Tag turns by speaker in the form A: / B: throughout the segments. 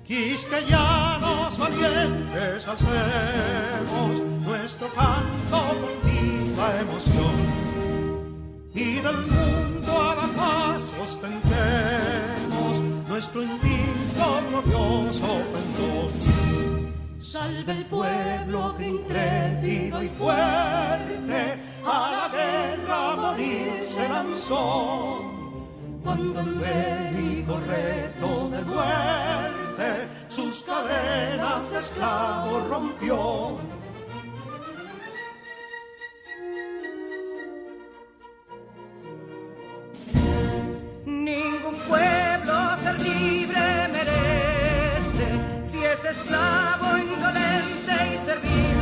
A: Quisqueyanos valientes alcemos nuestro canto con viva emoción, y del mundo a la paz ostentemos nuestro invicto glorioso pendón. Salve el pueblo que intrépido y fuerte a la guerra a morir se lanzó, cuando en bélico reto de muerte sus cadenas de esclavos rompió.
B: Ningún pueblo ser libre merece si es esclavo, indolente y servil.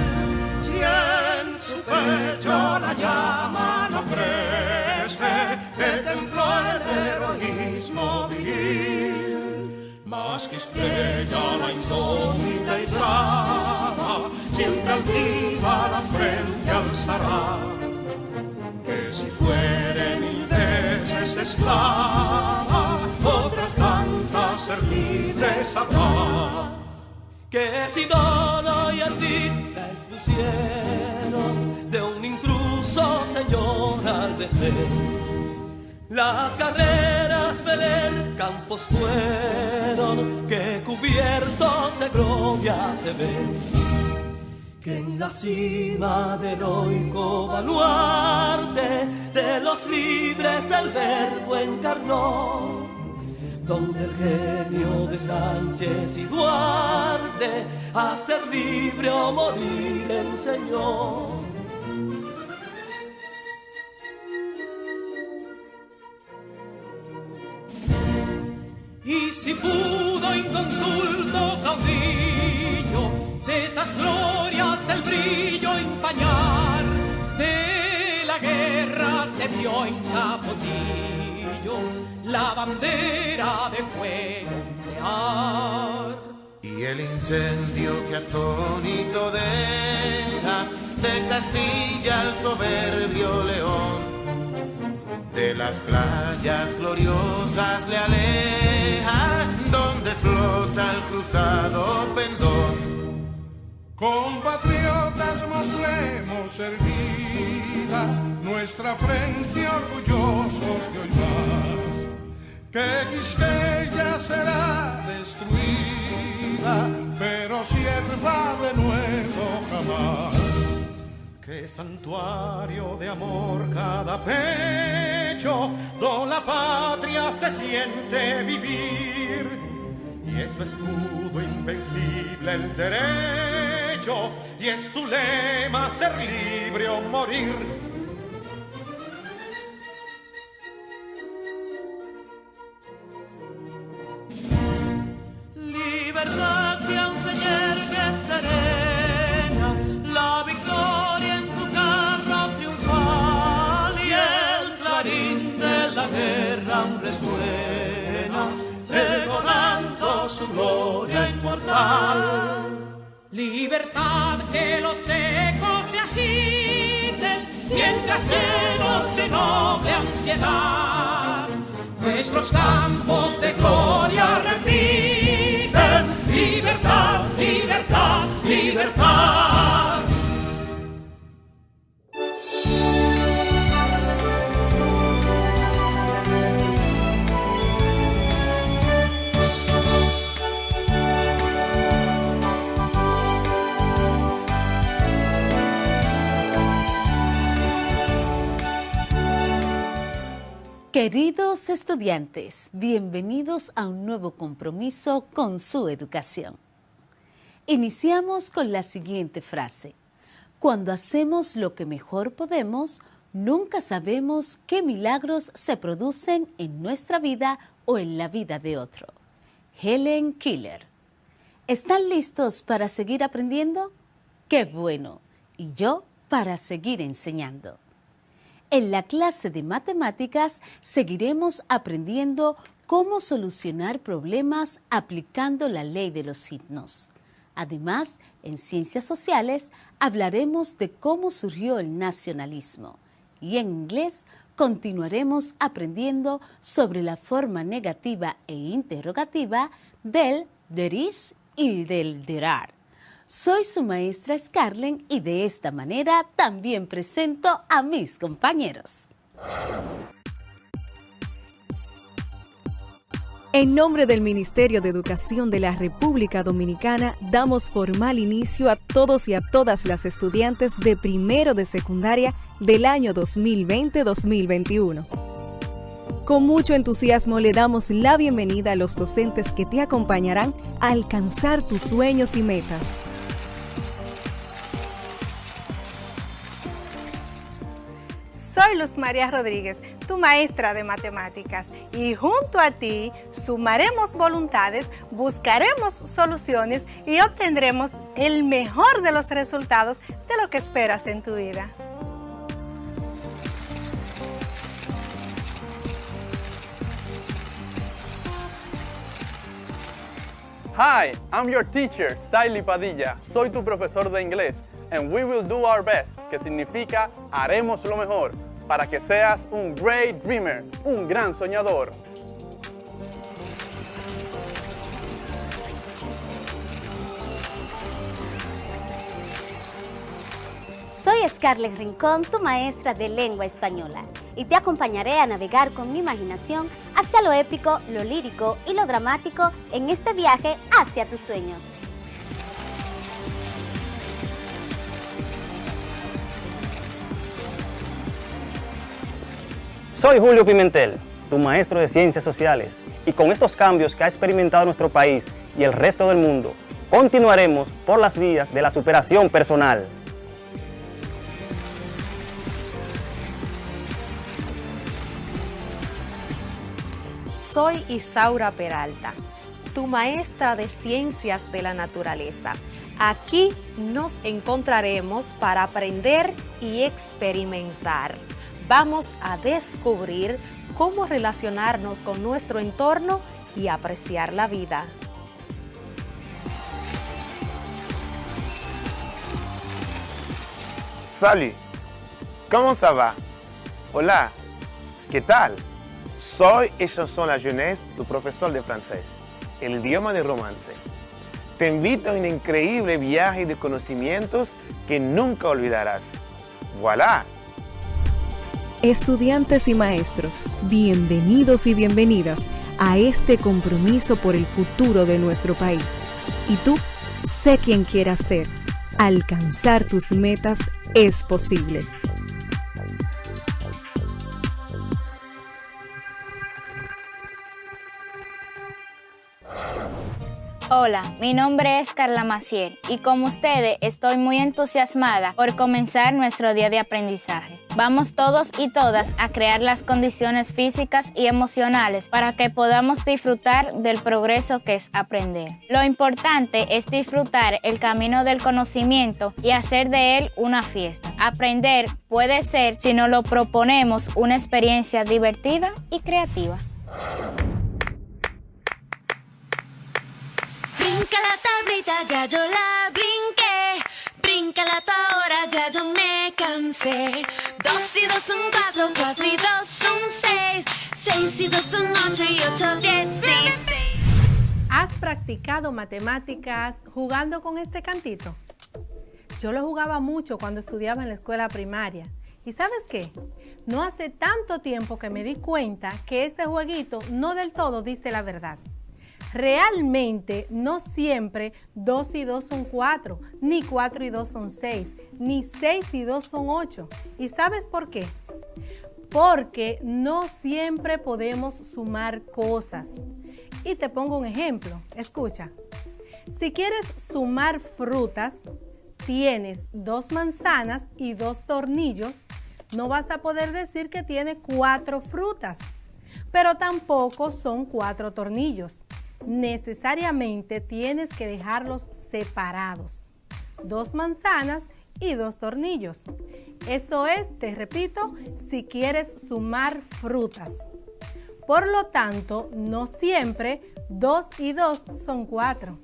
A: Si en su pecho la llama no crece, que templó el heroísmo viril, más que estrella la indómita y brava, siempre altiva la frente alzará, que si fuere mil veces esclava, otras tantas ser libres habrá.
C: Que si Dono y Ardita expusieron de un intruso señor al desdén, las carreras Belén campos fueron que cubiertos de gloria se ven, que en la cima del heroico baluarte de los libres el verbo encarnó, donde el genio de Sánchez y Duarte a ser libre o morir enseñó.
D: Y si pudo inconsulto caudillo de esas glorias el brillo empañar, de la guerra se vio en Capotillo la bandera de fuego ondear.
E: Y el incendio que atónito deja de Castilla al soberbio león, de las playas gloriosas le aleja, donde flota el cruzado pendón.
F: Compatriotas, mostremos erguida nuestra frente orgullosos de hoy más, que Quisqueya será destruida, pero sierva de nuevo jamás.
A: Que santuario de amor cada pecho, donde la patria se siente vivir, y es su escudo invencible el derecho, y es su lema ser libre o morir.
C: Libertad que aún se yergue serena, la victoria en su carro triunfal, y el clarín de la guerra aún resuena, pregonando su gloria inmortal.
D: Libertad, que los ecos se agiten mientras llenos de noble ansiedad nuestros campos de gloria repiten. Libertad, libertad, libertad.
G: Queridos estudiantes, bienvenidos a un nuevo compromiso con su educación. Iniciamos con la siguiente frase. Cuando hacemos lo que mejor podemos, nunca sabemos qué milagros se producen en nuestra vida o en la vida de otro. Helen Keller. ¿Están listos para seguir aprendiendo? ¡Qué bueno! Y yo para seguir enseñando. En la clase de matemáticas seguiremos aprendiendo cómo solucionar problemas aplicando la ley de los signos. Además, en ciencias sociales hablaremos de cómo surgió el nacionalismo. Y en inglés continuaremos aprendiendo sobre la forma negativa e interrogativa del der is y del der. Soy su maestra Scarlett y de esta manera también presento a mis compañeros.
H: En nombre del Ministerio de Educación de la República Dominicana, damos formal inicio a todos y a todas las estudiantes de primero de secundaria del año 2020-2021. Con mucho entusiasmo le damos la bienvenida a los docentes que te acompañarán a alcanzar tus sueños y metas.
I: Soy Luz María Rodríguez, tu maestra de matemáticas, y junto a ti sumaremos voluntades, buscaremos soluciones y obtendremos el mejor de los resultados de lo que esperas en tu vida.
J: Hi, I'm your teacher, Saily Padilla. Soy tu profesor de inglés. And we will do our best, que significa haremos lo mejor, para que seas un great dreamer, un gran soñador.
K: Soy Scarlett Rincón, tu maestra de lengua española, y te acompañaré a navegar con mi imaginación hacia lo épico, lo lírico y lo dramático en este viaje hacia tus sueños.
L: Soy Julio Pimentel, tu maestro de Ciencias Sociales, y con estos cambios que ha experimentado nuestro país y el resto del mundo, continuaremos por las vías de la superación personal.
M: Soy Isaura Peralta, tu maestra de Ciencias de la Naturaleza. Aquí nos encontraremos para aprender y experimentar. Vamos a descubrir cómo relacionarnos con nuestro entorno y apreciar la vida.
N: Salut, ¿cómo ça va? Hola, ¿qué tal? Soy Chanson La Jeunesse, tu profesor de francés, el idioma de romance. Te invito a un increíble viaje de conocimientos que nunca olvidarás. ¡Voilà!
H: Estudiantes y maestros, bienvenidos y bienvenidas a este compromiso por el futuro de nuestro país. Y tú, sé quien quieras ser. Alcanzar tus metas es posible.
O: Hola, mi nombre es Carla Maciel y como ustedes estoy muy entusiasmada por comenzar nuestro día de aprendizaje. Vamos todos y todas a crear las condiciones físicas y emocionales para que podamos disfrutar del progreso que es aprender. Lo importante es disfrutar el camino del conocimiento y hacer de él una fiesta. Aprender puede ser, si nos lo proponemos, una experiencia divertida y creativa.
P: Brinca la tablita, ya yo la brinqué. Bríncala tú ahora, ya yo me cansé. 2 y 2 son 4, 4 y 2 son 6. 6 y 2 son 8 y 8, 10, 10.
I: ¿Has practicado matemáticas jugando con este cantito? Yo lo jugaba mucho cuando estudiaba en la escuela primaria. ¿Y sabes qué? No hace tanto tiempo que me di cuenta que ese jueguito no del todo dice la verdad. Realmente no siempre 2 y 2 son 4, ni 4 y 2 son 6, ni 6 y 2 son 8. ¿Y sabes por qué? Porque no siempre podemos sumar cosas. Y te pongo un ejemplo. Escucha. Si quieres sumar frutas, tienes 2 manzanas y 2 tornillos, no vas a poder decir que tiene 4 frutas, pero tampoco son 4 tornillos. Necesariamente tienes que dejarlos separados. 2 manzanas y 2 tornillos. Eso es, te repito, si quieres sumar frutas. Por lo tanto, no siempre 2 y 2 son 4.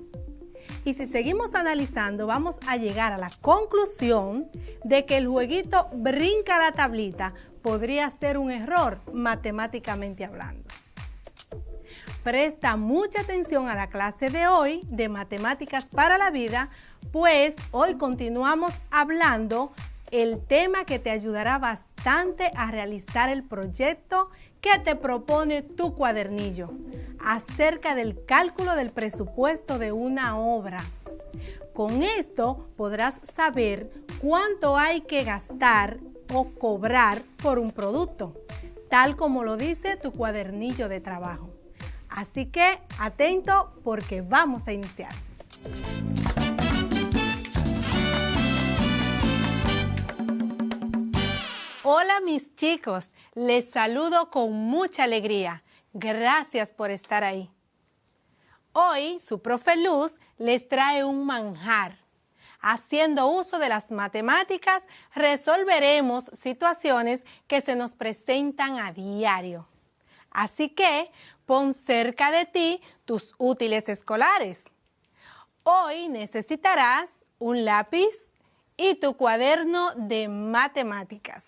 I: Y si seguimos analizando, vamos a llegar a la conclusión de que el jueguito brinca la tablita podría ser un error matemáticamente hablando. Presta mucha atención a la clase de hoy de Matemáticas para la Vida, pues hoy continuamos hablando el tema que te ayudará bastante a realizar el proyecto que te propone tu cuadernillo acerca del cálculo del presupuesto de una obra. Con esto podrás saber cuánto hay que gastar o cobrar por un producto, tal como lo dice tu cuadernillo de trabajo. Así que atento porque vamos a iniciar. Hola mis chicos, les saludo con mucha alegría. Gracias por estar ahí. Hoy su profe Luz les trae un manjar. Haciendo uso de las matemáticas, resolveremos situaciones que se nos presentan a diario. Así que pon cerca de ti tus útiles escolares. Hoy necesitarás un lápiz y tu cuaderno de matemáticas.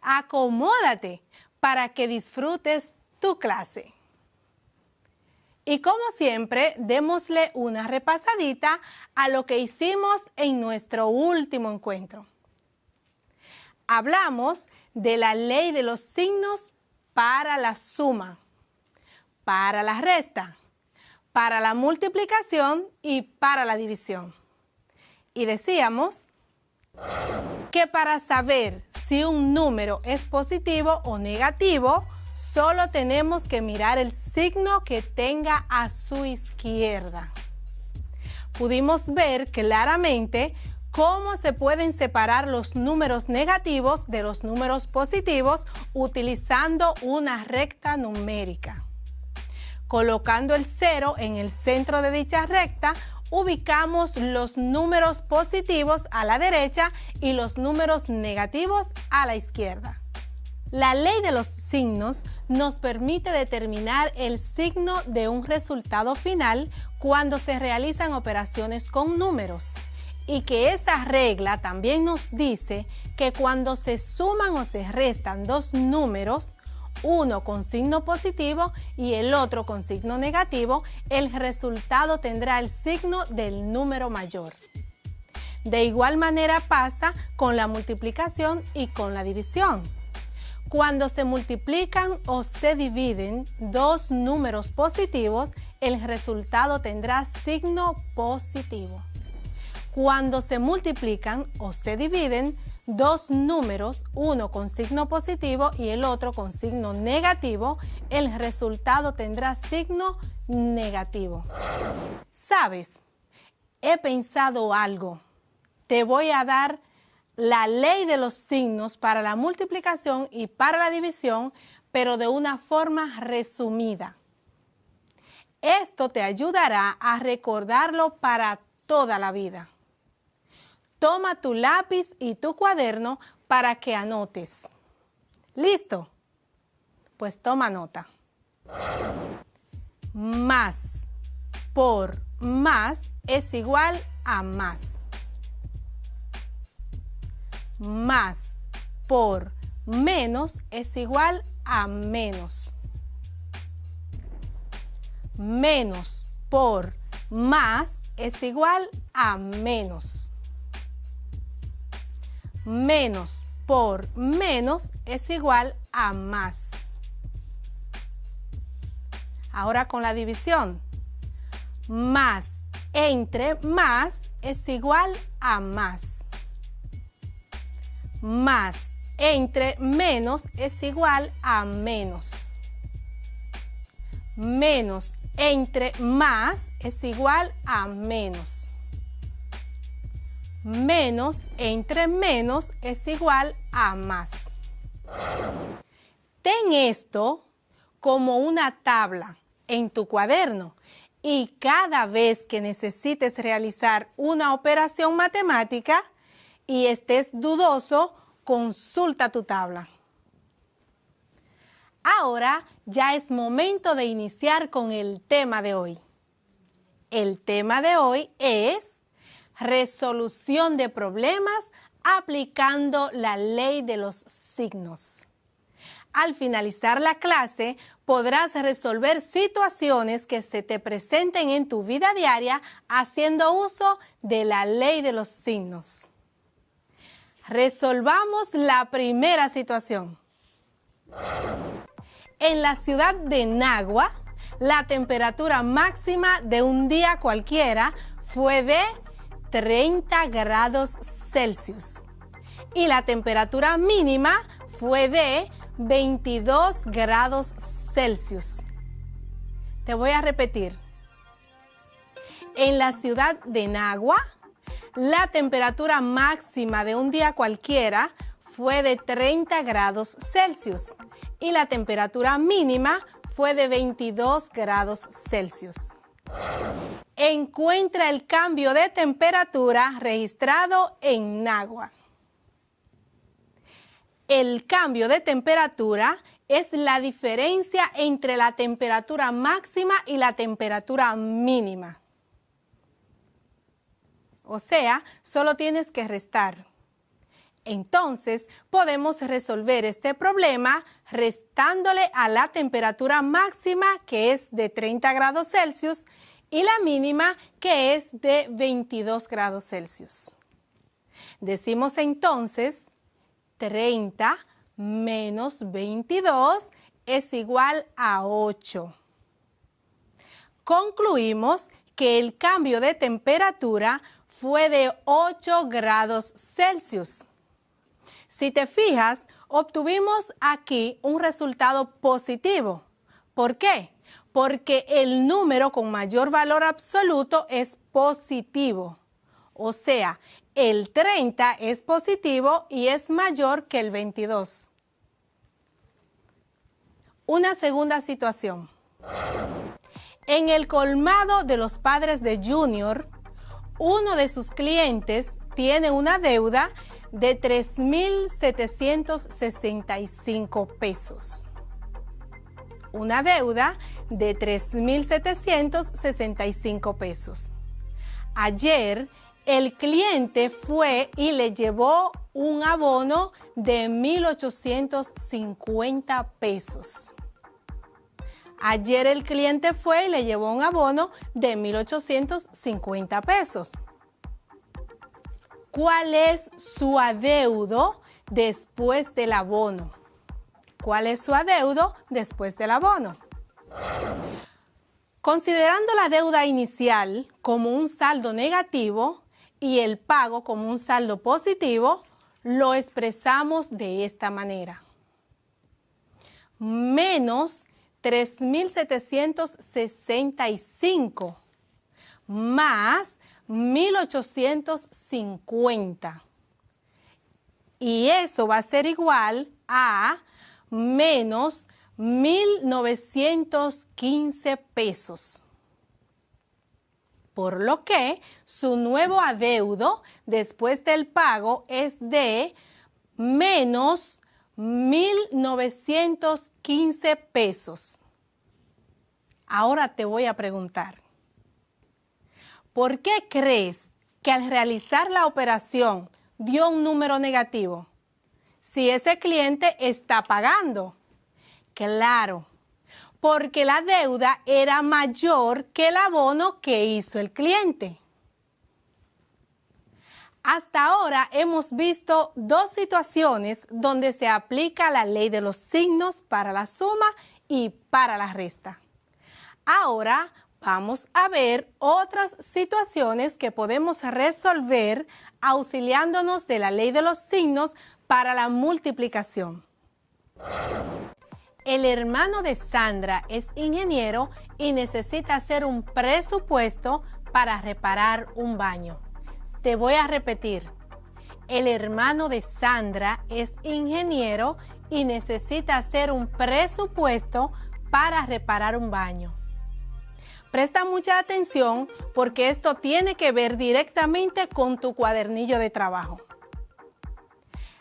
I: Acomódate para que disfrutes tu clase. Y como siempre, démosle una repasadita a lo que hicimos en nuestro último encuentro. Hablamos de la ley de los signos para la suma, para la resta, para la multiplicación y para la división. Y decíamos que para saber si un número es positivo o negativo, solo tenemos que mirar el signo que tenga a su izquierda. Pudimos ver claramente cómo se pueden separar los números negativos de los números positivos utilizando una recta numérica. Colocando el 0 en el centro de dicha recta, ubicamos los números positivos a la derecha y los números negativos a la izquierda. La ley de los signos nos permite determinar el signo de un resultado final cuando se realizan operaciones con números, y que esa regla también nos dice que cuando se suman o se restan dos números, uno con signo positivo y el otro con signo negativo, el resultado tendrá el signo del número mayor. De igual manera pasa con la multiplicación y con la división. Cuando se multiplican o se dividen dos números positivos, el resultado tendrá signo positivo. Cuando se multiplican o se dividen dos números, uno con signo positivo y el otro con signo negativo, el resultado tendrá signo negativo. ¿Sabes? He pensado algo. Te voy a dar la ley de los signos para la multiplicación y para la división, pero de una forma resumida. Esto te ayudará a recordarlo para toda la vida. Toma tu lápiz y tu cuaderno para que anotes. ¿Listo? Pues toma nota. Más por más es igual a más. Más por menos es igual a menos. Menos por más es igual a menos. Menos por menos es igual a más. Ahora con la división. Más entre más es igual a más. Más entre menos es igual a menos. Menos entre más es igual a menos. Menos entre menos es igual a más. Ten esto como una tabla en tu cuaderno y cada vez que necesites realizar una operación matemática y estés dudoso, consulta tu tabla. Ahora ya es momento de iniciar con el tema de hoy. El tema de hoy es resolución de problemas aplicando la ley de los signos. Al finalizar la clase, podrás resolver situaciones que se te presenten en tu vida diaria haciendo uso de la ley de los signos. Resolvamos la primera situación. En la ciudad de Nagua, la temperatura máxima de un día cualquiera fue de 30 grados Celsius y la temperatura mínima fue de 22 grados Celsius. Te voy a repetir. En la ciudad de Nagua, la temperatura máxima de un día cualquiera fue de 30 grados Celsius y la temperatura mínima fue de 22 grados Celsius. Encuentra el cambio de temperatura registrado en Nagua. El cambio de temperatura es la diferencia entre la temperatura máxima y la temperatura mínima. O sea, solo tienes que restar. Entonces, podemos resolver este problema restándole a la temperatura máxima, que es de 30 grados Celsius, y la mínima, que es de 22 grados Celsius. Decimos entonces, 30 menos 22 es igual a 8. Concluimos que el cambio de temperatura fue de 8 grados Celsius. Si te fijas, obtuvimos aquí un resultado positivo. ¿Por qué? Porque el número con mayor valor absoluto es positivo. O sea, el 30 es positivo y es mayor que el 22. Una segunda situación. En el colmado de los padres de Junior, uno de sus clientes tiene una deuda de 3,765 pesos. Una deuda de 3,765 pesos. Ayer, el cliente fue y le llevó un abono de 1,850 pesos. Ayer el cliente fue y le llevó un abono de 1,850 pesos. ¿Cuál es su adeudo después del abono? ¿Cuál es su adeudo después del abono? Considerando la deuda inicial como un saldo negativo y el pago como un saldo positivo, lo expresamos de esta manera. Menos 3,765 más 1,850. Y eso va a ser igual a menos 1,915 pesos. Por lo que su nuevo adeudo después del pago es de menos 1,915 pesos. Ahora te voy a preguntar, ¿por qué crees que al realizar la operación dio un número negativo si ese cliente está pagando? Claro, porque la deuda era mayor que el abono que hizo el cliente. Hasta ahora hemos visto dos situaciones donde se aplica la ley de los signos para la suma y para la resta. Ahora vamos a ver otras situaciones que podemos resolver auxiliándonos de la ley de los signos para la multiplicación. El hermano de Sandra es ingeniero y necesita hacer un presupuesto para reparar un baño. Te voy a repetir. El hermano de Sandra es ingeniero y necesita hacer un presupuesto para reparar un baño. Presta mucha atención porque esto tiene que ver directamente con tu cuadernillo de trabajo.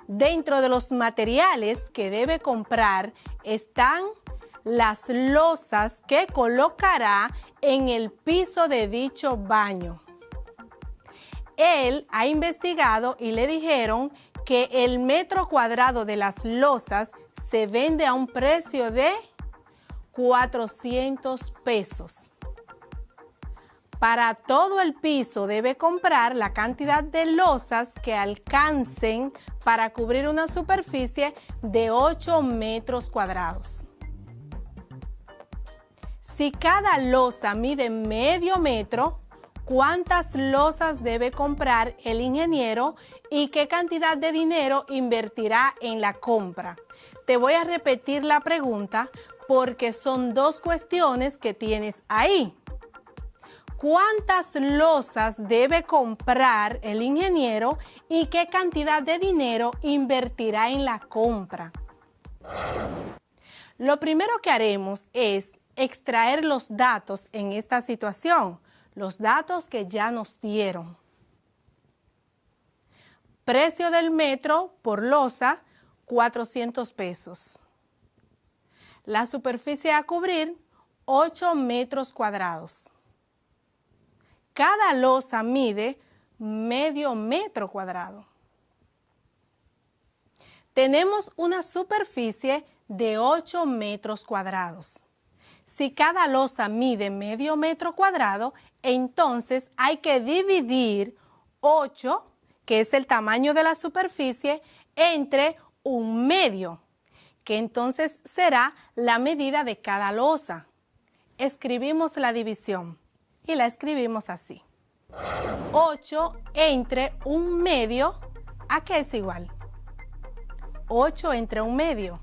I: Dentro de los materiales que debe comprar están las losas que colocará en el piso de dicho baño. Él ha investigado y le dijeron que el metro cuadrado de las losas se vende a un precio de 400 pesos. Para todo el piso debe comprar la cantidad de losas que alcancen para cubrir una superficie de 8 metros cuadrados. Si cada losa mide medio metro, ¿cuántas losas debe comprar el ingeniero y qué cantidad de dinero invertirá en la compra? Te voy a repetir la pregunta porque son dos cuestiones que tienes ahí. ¿Cuántas losas debe comprar el ingeniero y qué cantidad de dinero invertirá en la compra? Lo primero que haremos es extraer los datos en esta situación, los datos que ya nos dieron. Precio del metro por losa, 400 pesos. La superficie a cubrir, 8 metros cuadrados. Cada losa mide medio metro cuadrado. Tenemos una superficie de 8 metros cuadrados. Si cada losa mide medio metro cuadrado, entonces hay que dividir 8, que es el tamaño de la superficie, entre 1/2, que entonces será la medida de cada losa. Escribimos la división y la escribimos así. 8 entre 1/2, ¿a qué es igual? 8 entre 1/2.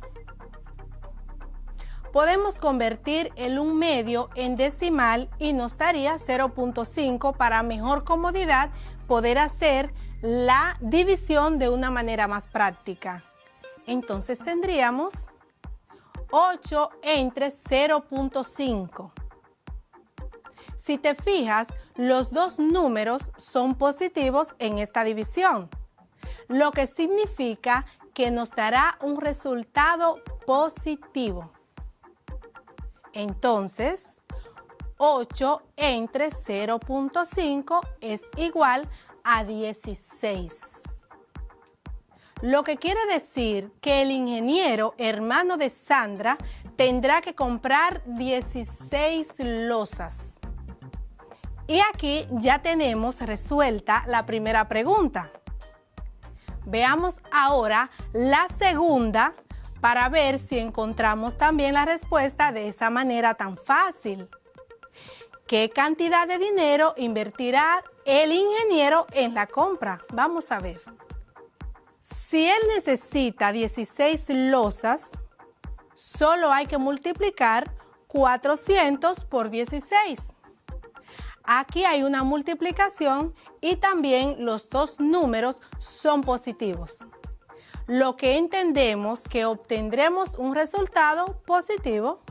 I: Podemos convertir el 1/2 en decimal y nos daría 0.5 para mejor comodidad poder hacer la división de una manera más práctica. Entonces tendríamos 8 entre 0.5. Si te fijas, los dos números son positivos en esta división, lo que significa que nos dará un resultado positivo. Entonces, 8 entre 0.5 es igual a 16. Lo que quiere decir que el ingeniero hermano de Sandra tendrá que comprar 16 losas. Y aquí ya tenemos resuelta la primera pregunta. Veamos ahora la segunda para ver si encontramos también la respuesta de esa manera tan fácil. ¿Qué cantidad de dinero invertirá el ingeniero en la compra? Vamos a ver. Si él necesita 16 losas, solo hay que multiplicar 400 por 16. Aquí hay una multiplicación y también los dos números son positivos. Lo que entendemos que obtendremos un resultado positivo.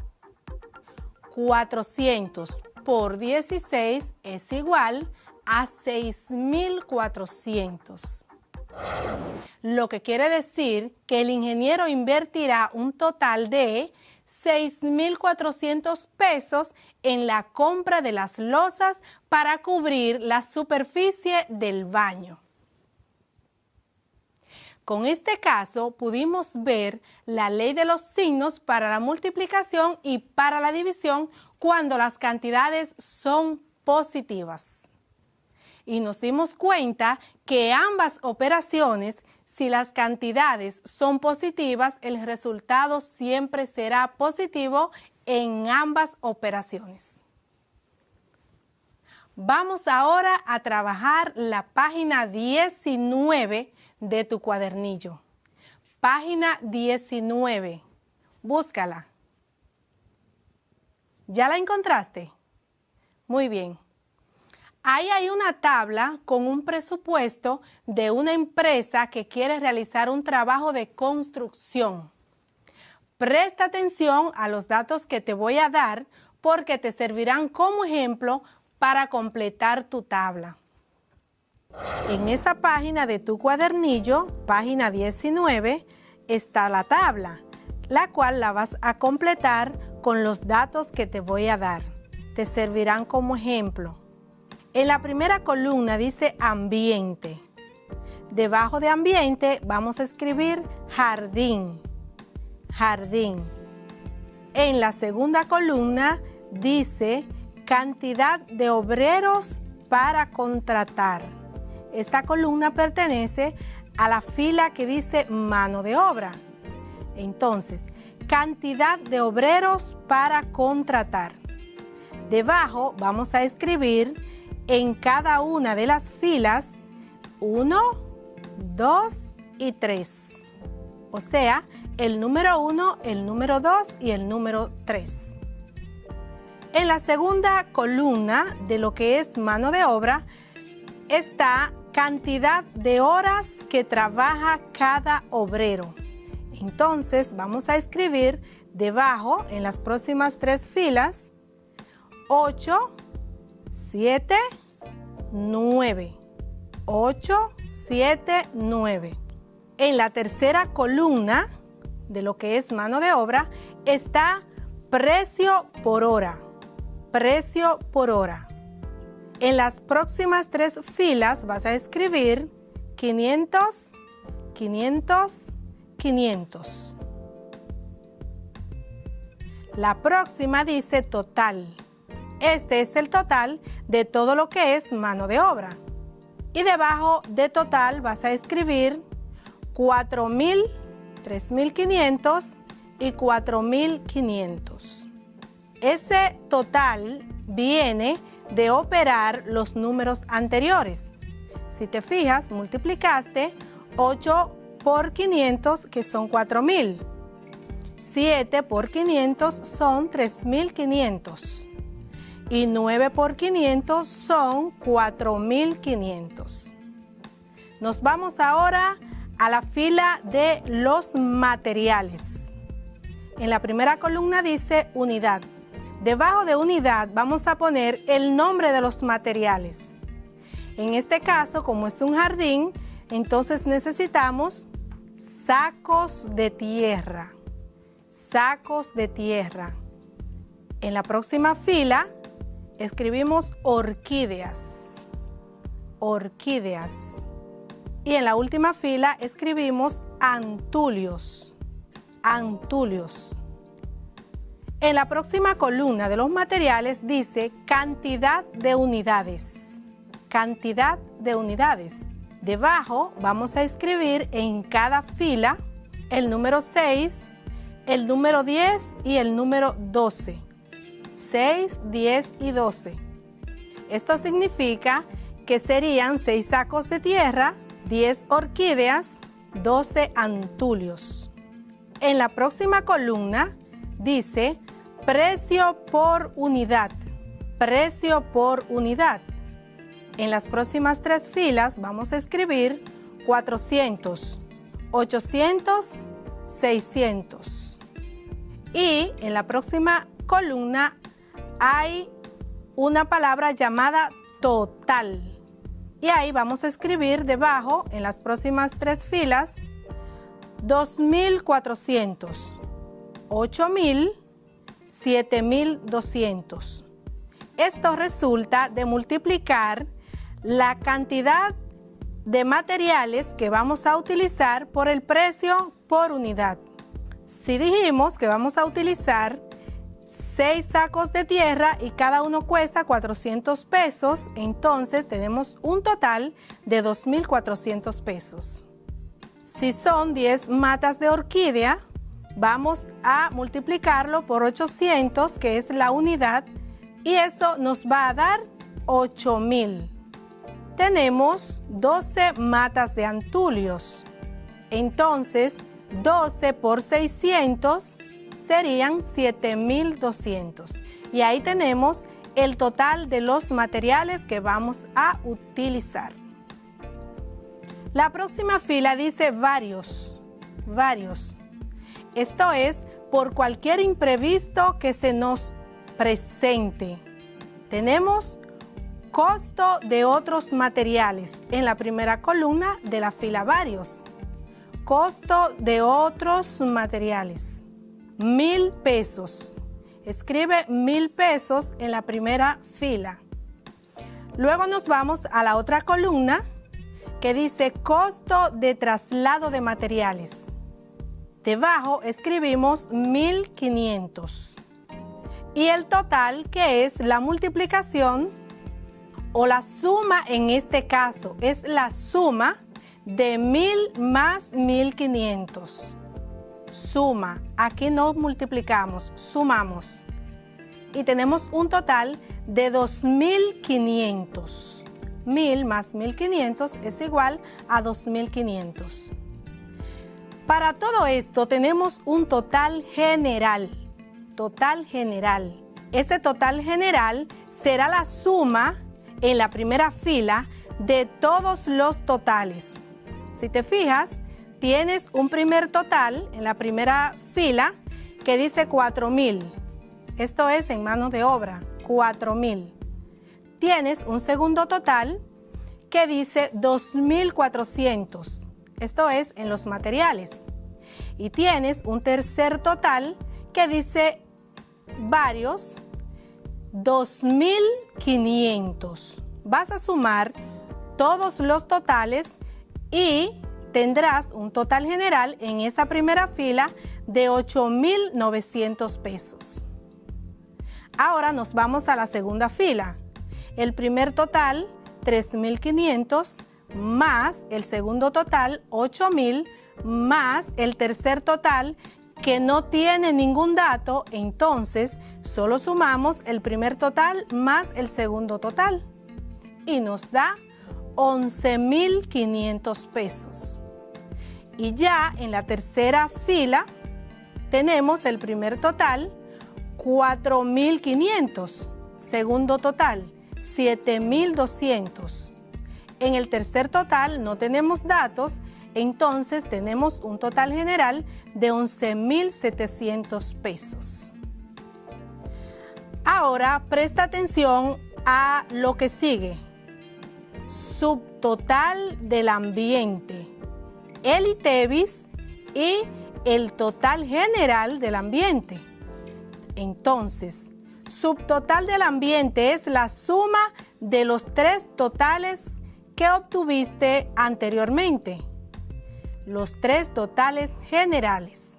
I: 400 por 16 es igual a 6.400. Lo que quiere decir que el ingeniero invertirá un total de 6.400 pesos en la compra de las losas para cubrir la superficie del baño. Con este caso pudimos ver la ley de los signos para la multiplicación y para la división cuando las cantidades son positivas. Y nos dimos cuenta que ambas operaciones, si las cantidades son positivas, el resultado siempre será positivo en ambas operaciones. Vamos ahora a trabajar la página 19 de tu cuadernillo. Página 19. Búscala. ¿Ya la encontraste? Muy bien. Ahí hay una tabla con un presupuesto de una empresa que quiere realizar un trabajo de construcción. Presta atención a los datos que te voy a dar porque te servirán como ejemplo para completar tu tabla. En esa página de tu cuadernillo, página 19, está la tabla, la cual la vas a completar con los datos que te voy a dar. Te servirán como ejemplo. En la primera columna dice ambiente. Debajo de ambiente vamos a escribir jardín. Jardín. En la segunda columna dice cantidad de obreros para contratar. Esta columna pertenece a la fila que dice mano de obra. Entonces, cantidad de obreros para contratar. Debajo vamos a escribir en cada una de las filas 1, 2 y 3. O sea, el número 1, el número 2 y el número 3. En la segunda columna de lo que es mano de obra está cantidad de horas que trabaja cada obrero. Entonces vamos a escribir debajo en las próximas 3 filas 8, 7, 9. 8, 7, 9. En la tercera columna de lo que es mano de obra está precio por hora. Precio por hora. En las próximas 3 filas vas a escribir 500, 500, 500. La próxima dice total. Este es el total de todo lo que es mano de obra. Y debajo de total vas a escribir 4.000, 3.500 y 4.500. Ese total viene de operar los números anteriores. Si te fijas, multiplicaste 8 por 500, que son 4.000. 7 por 500 son 3.500. Y 9 por 500 son 4.500. Nos vamos ahora a la fila de los materiales. En la primera columna dice unidad. Debajo de unidad vamos a poner el nombre de los materiales. En este caso, como es un jardín, entonces necesitamos sacos de tierra. Sacos de tierra. En la próxima fila escribimos orquídeas. Orquídeas. Y en la última fila escribimos antulios. Antulios. En la próxima columna de los materiales dice cantidad de unidades. Cantidad de unidades. Debajo vamos a escribir en cada fila el número 6, el número 10 y el número 12. 6, 10 y 12. Esto significa que serían 6 sacos de tierra, 10 orquídeas, 12 antulios. En la próxima columna dice precio por unidad. Precio por unidad. En las próximas 3 filas vamos a escribir 400, 800, 600. Y en la próxima columna hay una palabra llamada total. Y ahí vamos a escribir debajo, en las próximas 3 filas, 2.400, 8.000, 7.200. Esto resulta de multiplicar la cantidad de materiales que vamos a utilizar por el precio por unidad. Si dijimos que vamos a utilizar 6 sacos de tierra y cada uno cuesta 400 pesos, entonces tenemos un total de 2.400 pesos. Si son 10 matas de orquídea, vamos a multiplicarlo por 800, que es la unidad, y eso nos va a dar 8.000. Tenemos 12 matas de antulios. Entonces, 12 por 600 serían 7.200. Y ahí tenemos el total de los materiales que vamos a utilizar. La próxima fila dice varios. Varios. Esto es por cualquier imprevisto que se nos presente. Tenemos costo de otros materiales en la primera columna de la fila varios. Costo de otros materiales. 1.000 pesos. Escribe 1.000 pesos en la primera fila. Luego nos vamos a la otra columna que dice costo de traslado de materiales. Debajo escribimos 1500. Y el total, que es la multiplicación o la suma en este caso, es la suma de 1000 más 1500. Suma, aquí no multiplicamos, sumamos. Y tenemos un total de 2500. 1000 más 1500 es igual a 2500. Para todo esto tenemos un total general. Total general. Ese total general será la suma en la primera fila de todos los totales. Si te fijas, tienes un primer total en la primera fila que dice 4000. Esto es en mano de obra, 4000. Tienes un segundo total que dice 2400. Esto es en los materiales. Y tienes un tercer total que dice varios, 2500. Vas a sumar todos los totales y tendrás un total general en esa primera fila de 8900 pesos. Ahora nos vamos a la segunda fila. El primer total, 3500, más el segundo total, 8000, más el tercer total, que no tiene ningún dato, entonces solo sumamos el primer total más el segundo total. Y nos da 11.500 pesos. Y ya en la tercera fila tenemos el primer total, 4.500. Segundo total, 7.200. En el tercer total no tenemos datos, entonces tenemos un total general de 11.700 pesos. Ahora presta atención a lo que sigue. Subtotal del ambiente, el ITEVIS y el total general del ambiente. Entonces, subtotal del ambiente es la suma de los tres totales que obtuviste anteriormente. Los tres totales generales: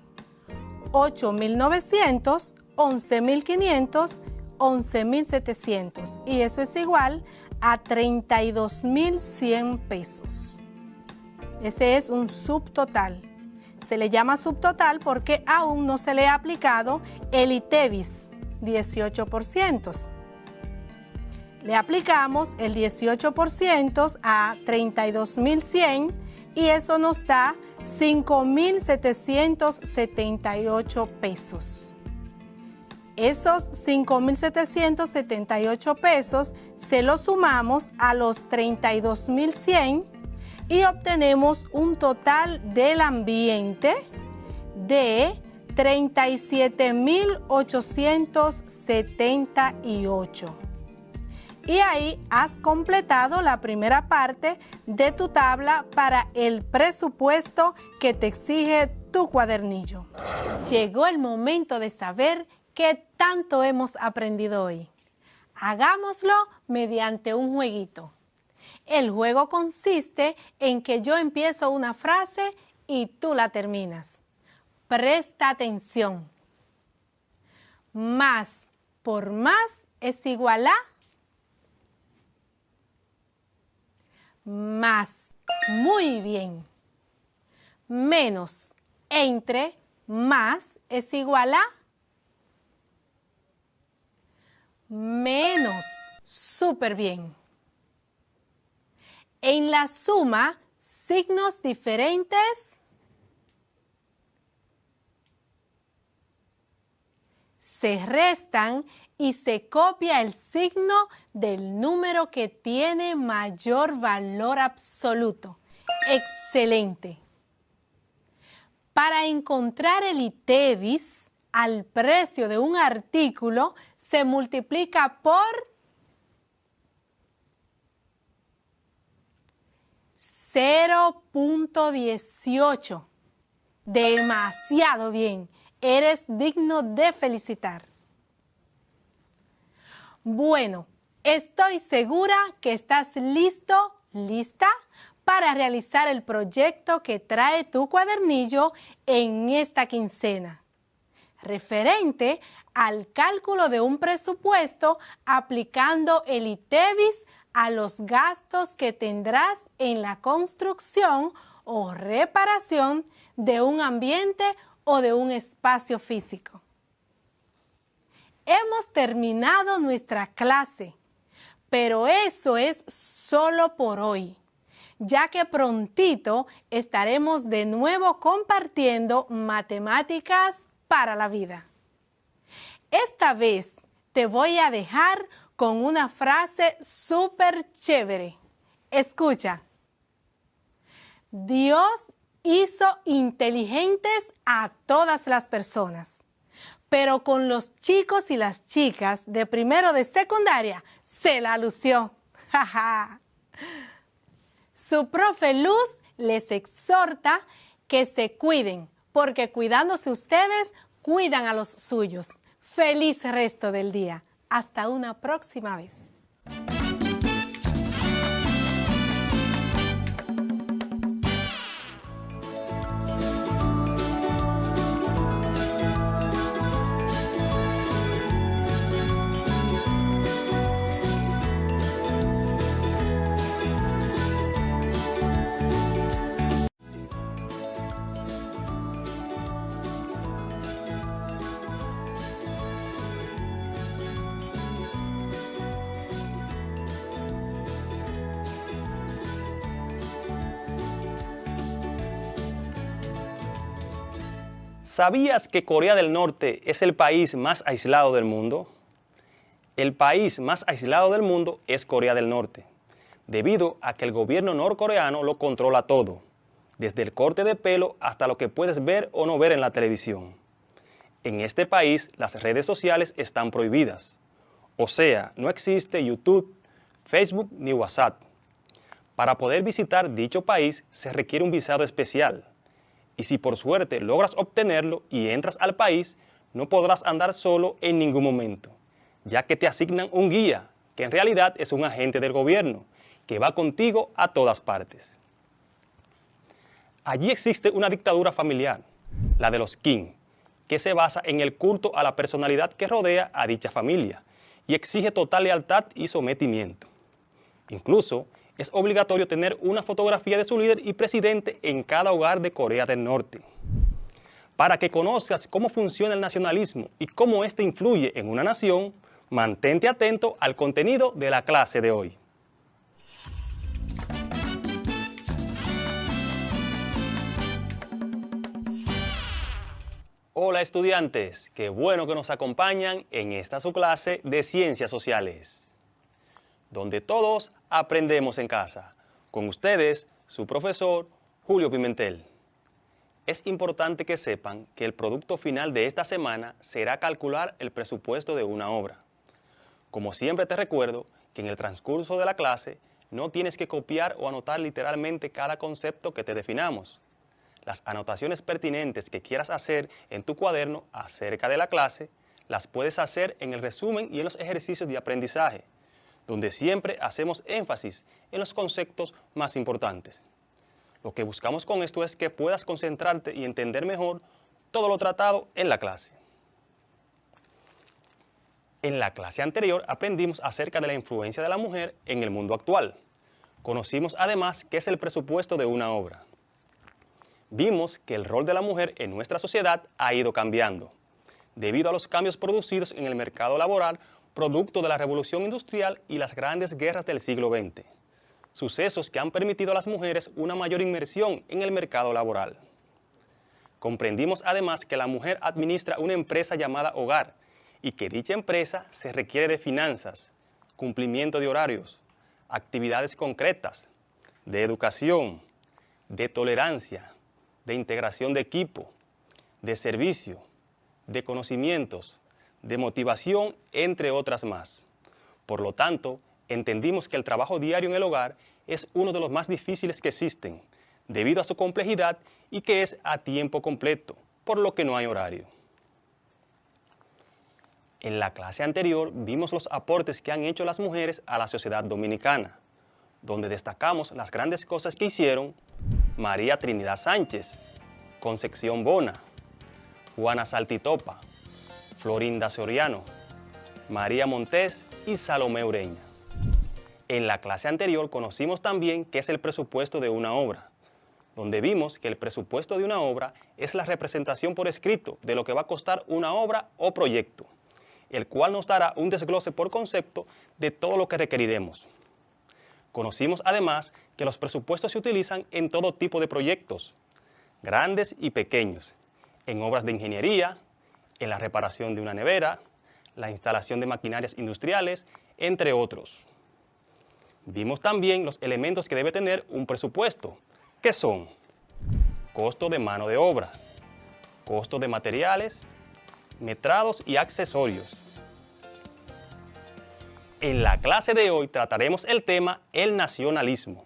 I: 8.900, 11.500, 11.700, y eso es igual a 32.100 pesos. Ese es un subtotal. Se le llama subtotal porque aún no se le ha aplicado el ITEVIS, 18%. Le aplicamos el 18% a 32.100 y eso nos da 5.778 pesos. Esos 5.778 pesos se los sumamos a los 32.100 y obtenemos un total del ambiente de 37.878. Y ahí has completado la primera parte de tu tabla para el presupuesto que te exige tu cuadernillo. Llegó el momento de saber qué tanto hemos aprendido hoy. Hagámoslo mediante un jueguito. El juego consiste en que yo empiezo una frase y tú la terminas. Presta atención. Más por más es igual a más. Muy bien. Menos entre más es igual a menos. Súper bien. En la suma, signos diferentes se restan y se copia el signo del número que tiene mayor valor absoluto. Excelente. Para encontrar el ITEVIS al precio de un artículo, se multiplica por 0.18. Demasiado bien. Eres digno de felicitar. Bueno, estoy segura que estás listo, lista para realizar el proyecto que trae tu cuadernillo en esta quincena, referente al cálculo de un presupuesto aplicando el ITEVIS a los gastos que tendrás en la construcción o reparación de un ambiente o de un espacio físico. Hemos terminado nuestra clase, pero eso es solo por hoy, ya que prontito estaremos de nuevo compartiendo matemáticas para la vida. Esta vez te voy a dejar con una frase súper chévere. Escucha. Dios hizo inteligentes a todas las personas, pero con los chicos y las chicas de primero de secundaria se la lució. Su profe Luz les exhorta que se cuiden, porque cuidándose ustedes, cuidan a los suyos. Feliz resto del día. Hasta una próxima vez.
L: ¿Sabías que Corea del Norte es el país más aislado del mundo? El país más aislado del mundo es Corea del Norte, debido a que el gobierno norcoreano lo controla todo, desde el corte de pelo hasta lo que puedes ver o no ver en la televisión. En este país las redes sociales están prohibidas, o sea, no existe YouTube, Facebook ni WhatsApp. Para poder visitar dicho país se requiere un visado especial. Y si por suerte logras obtenerlo y entras al país, no podrás andar solo en ningún momento, ya que te asignan un guía, que en realidad es un agente del gobierno, que va contigo a todas partes. Allí existe una dictadura familiar, la de los Kim, que se basa en el culto a la personalidad que rodea a dicha familia y exige total lealtad y sometimiento. Incluso, es obligatorio tener una fotografía de su líder y presidente en cada hogar de Corea del Norte. Para que conozcas cómo funciona el nacionalismo y cómo éste influye en una nación, mantente atento al contenido de la clase de hoy. Hola estudiantes, qué bueno que nos acompañan en esta su clase de Ciencias Sociales, donde todos aprendemos en casa. Con ustedes, su profesor, Julio Pimentel. Es importante que sepan que el producto final de esta semana será calcular el presupuesto de una obra. Como siempre te recuerdo que en el transcurso de la clase no tienes que copiar o anotar literalmente cada concepto que te definamos. Las anotaciones pertinentes que quieras hacer en tu cuaderno acerca de la clase, las puedes hacer en el resumen y en los ejercicios de aprendizaje, donde siempre hacemos énfasis en los conceptos más importantes. Lo que buscamos con esto es que puedas concentrarte y entender mejor todo lo tratado en la clase. En la clase anterior aprendimos acerca de la influencia de la mujer en el mundo actual. Conocimos además qué es el presupuesto de una obra. Vimos que el rol de la mujer en nuestra sociedad ha ido cambiando, debido a los cambios producidos en el mercado laboral producto de la revolución industrial y las grandes guerras del siglo XX, sucesos que han permitido a las mujeres una mayor inmersión en el mercado laboral. Comprendimos además que la mujer administra una empresa llamada hogar y que dicha empresa se requiere de finanzas, cumplimiento de horarios, actividades concretas, de educación, de tolerancia, de integración de equipo, de servicio, de conocimientos, de motivación, entre otras más. Por lo tanto, entendimos que el trabajo diario en el hogar es uno de los más difíciles que existen, debido a su complejidad y que es a tiempo completo, por lo que no hay horario. En la clase anterior vimos los aportes que han hecho las mujeres a la sociedad dominicana. donde destacamos las grandes cosas que hicieron María Trinidad Sánchez, Concepción Bona, Juana Saltitopa, Florinda Soriano, María Montés y Salomé Ureña. En la clase anterior conocimos también qué es el presupuesto de una obra, donde vimos que el presupuesto de una obra es la representación por escrito de lo que va a costar una obra o proyecto, el cual nos dará un desglose por concepto de todo lo que requeriremos. Conocimos además que los presupuestos se utilizan en todo tipo de proyectos, grandes y pequeños, en obras de ingeniería, en la reparación de una nevera, la instalación de maquinarias industriales, entre otros. Vimos también los elementos que debe tener un presupuesto, que son costo de mano de obra, costo de materiales, metrados y accesorios. En la clase de hoy trataremos el tema el nacionalismo.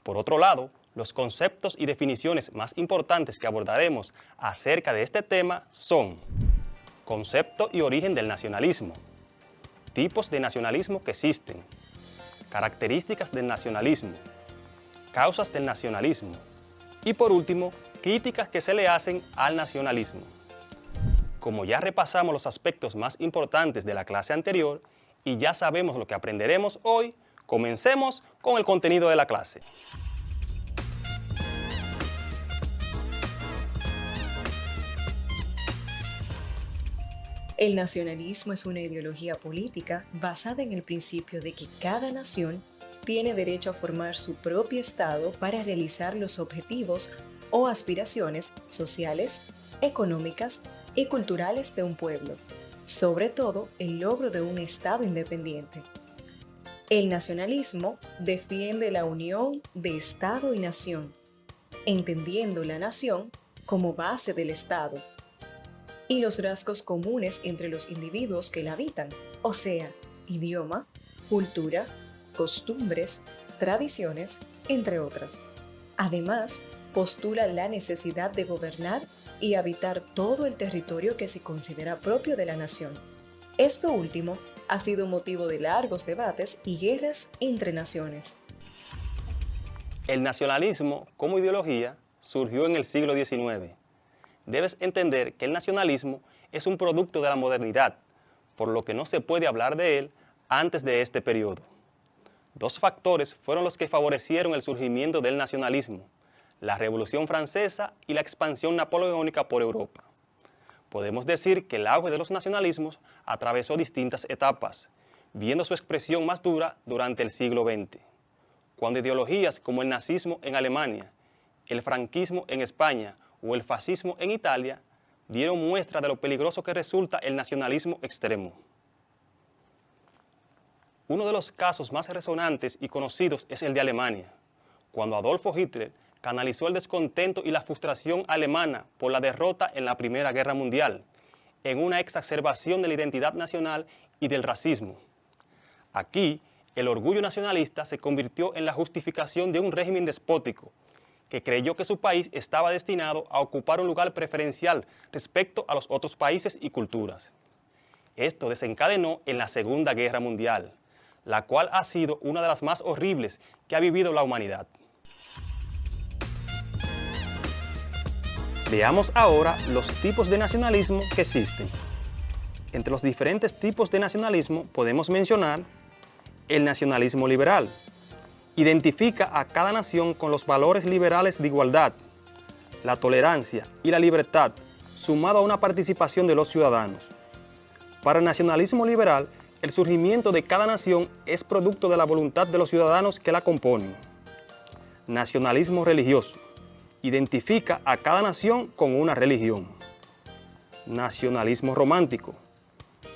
L: Por otro lado, los conceptos y definiciones más importantes que abordaremos acerca de este tema son concepto y origen del nacionalismo, tipos de nacionalismo que existen, características del nacionalismo, causas del nacionalismo y por último, críticas que se le hacen al nacionalismo. Como ya repasamos los aspectos más importantes de la clase anterior y ya sabemos lo que aprenderemos hoy, comencemos con el contenido de la clase.
H: El nacionalismo es una ideología política basada en el principio de que cada nación tiene derecho a formar su propio Estado para realizar los objetivos o aspiraciones sociales, económicas y culturales de un pueblo, sobre todo el logro de un Estado independiente. El nacionalismo defiende la unión de Estado y nación, entendiendo la nación como base del Estado, y los rasgos comunes entre los individuos que la habitan, o sea, idioma, cultura, costumbres, tradiciones, entre otras. Además, postula la necesidad de gobernar y habitar todo el territorio que se considera propio de la nación. Esto último ha sido motivo de largos debates y guerras entre naciones.
L: El nacionalismo, como ideología, surgió en el siglo XIX. Debes entender que el nacionalismo es un producto de la modernidad, por lo que no se puede hablar de él antes de este periodo. Dos factores fueron los que favorecieron el surgimiento del nacionalismo: la Revolución Francesa y la expansión napoleónica por Europa. Podemos decir que el auge de los nacionalismos atravesó distintas etapas, viendo su expresión más dura durante el siglo XX, cuando ideologías como el nazismo en Alemania, el franquismo en España o el fascismo en Italia dieron muestra de lo peligroso que resulta el nacionalismo extremo. Uno de los casos más resonantes y conocidos es el de Alemania, cuando Adolfo Hitler canalizó el descontento y la frustración alemana por la derrota en la Primera Guerra Mundial, en una exacerbación de la identidad nacional y del racismo. Aquí, el orgullo nacionalista se convirtió en la justificación de un régimen despótico, que creyó que su país estaba destinado a ocupar un lugar preferencial respecto a los otros países y culturas. Esto desencadenó en la Segunda Guerra Mundial, la cual ha sido una de las más horribles que ha vivido la humanidad. Veamos ahora los tipos de nacionalismo que existen. Entre los diferentes tipos de nacionalismo podemos mencionar el nacionalismo liberal. Identifica a cada nación con los valores liberales de igualdad, la tolerancia y la libertad, sumado a una participación de los ciudadanos. Para el nacionalismo liberal, el surgimiento de cada nación es producto de la voluntad de los ciudadanos que la componen. Nacionalismo religioso. Identifica a cada nación con una religión. Nacionalismo romántico.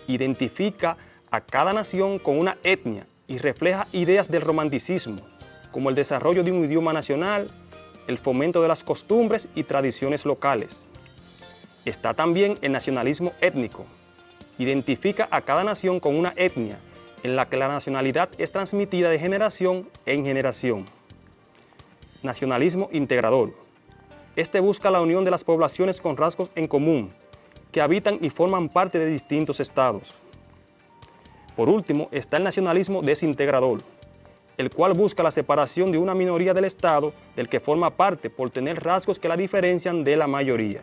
L: Identifica a cada nación con una etnia y refleja ideas del romanticismo, como el desarrollo de un idioma nacional, el fomento de las costumbres y tradiciones locales. Está también el nacionalismo étnico. Identifica a cada nación con una etnia, en la que la nacionalidad es transmitida de generación en generación. Nacionalismo integrador. Este busca la unión de las poblaciones con rasgos en común, que habitan y forman parte de distintos estados. Por último, está el nacionalismo desintegrador. el cual busca la separación de una minoría del Estado del que forma parte por tener rasgos que la diferencian de la mayoría.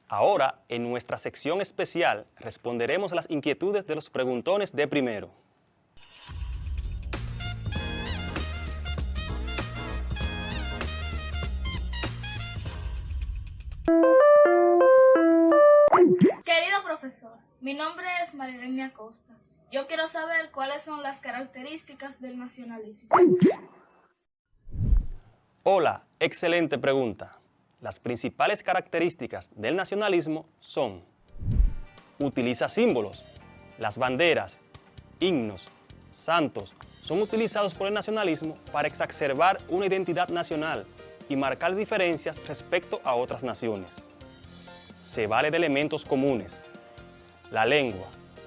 L: Ahora, en nuestra sección especial, responderemos a las inquietudes de los preguntones de primero.
Q: Querido profesor, mi nombre es Marilenia Acosta. Yo quiero saber cuáles son las características del nacionalismo.
L: Hola, excelente pregunta. Las principales características del nacionalismo son: utiliza símbolos. Las banderas, himnos, santos son utilizados por el nacionalismo para exacerbar una identidad nacional y marcar diferencias respecto a otras naciones. Se vale de elementos comunes. La lengua,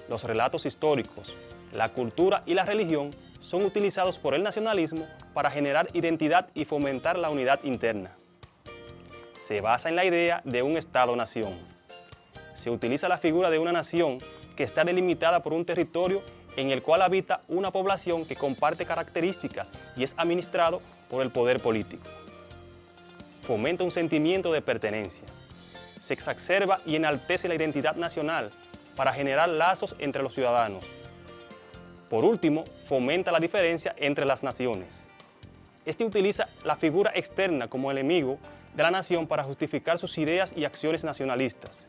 L: los relatos históricos, la cultura y la religión son utilizados por el nacionalismo para generar identidad y fomentar la unidad interna. Se basa en la idea de un Estado-nación. Se utiliza la figura de una nación que está delimitada por un territorio en el cual habita una población que comparte características y es administrado por el poder político. Fomenta un sentimiento de pertenencia. Se exacerba y enaltece la identidad nacional para generar lazos entre los ciudadanos. Por último, fomenta la diferencia entre las naciones. Este utiliza la figura externa como enemigo de la nación para justificar sus ideas y acciones nacionalistas.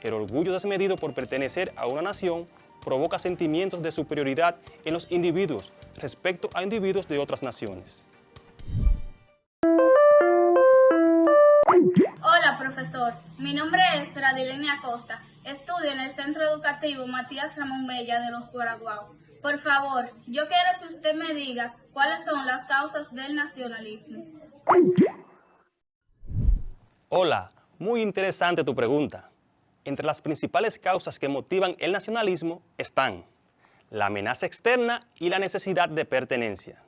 L: El orgullo desmedido por pertenecer a una nación provoca sentimientos de superioridad en los individuos respecto a individuos de otras naciones.
Q: Hola, profesor. Mi nombre es Radilenia Acosta. Estudio en el Centro Educativo Matías Ramón Bella de Los Guaraguao. Por favor, yo quiero que usted me diga cuáles son las causas del nacionalismo.
L: Hola, muy interesante tu pregunta. Entre las principales causas que motivan el nacionalismo están la amenaza externa y la necesidad de pertenencia.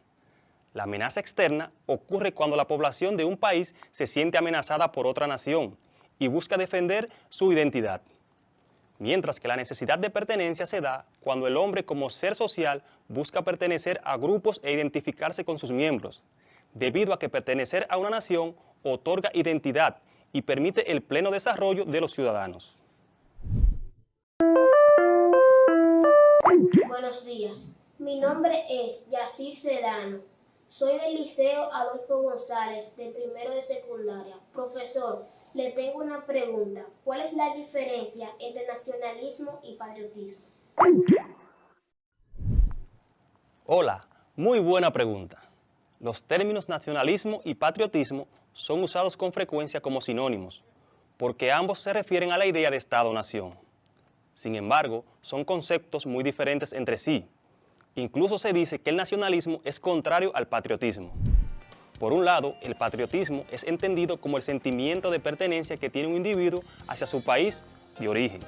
L: La amenaza externa ocurre cuando la población de un país se siente amenazada por otra nación y busca defender su identidad. Mientras que la necesidad de pertenencia se da cuando el hombre como ser social busca pertenecer a grupos e identificarse con sus miembros, debido a que pertenecer a una nación otorga identidad y permite el pleno desarrollo de los ciudadanos.
R: Buenos días, mi nombre es Yacir Sedano. Soy del Liceo Adolfo González, de primero de secundaria. Profesor, le tengo una pregunta. ¿Cuál es la diferencia entre nacionalismo y patriotismo?
L: Hola, muy buena pregunta. Los términos nacionalismo y patriotismo son usados con frecuencia como sinónimos, porque ambos se refieren a la idea de Estado-nación. Sin embargo, son conceptos muy diferentes entre sí. Incluso se dice que el nacionalismo es contrario al patriotismo. Por un lado, el patriotismo es entendido como el sentimiento de pertenencia que tiene un individuo hacia su país de origen.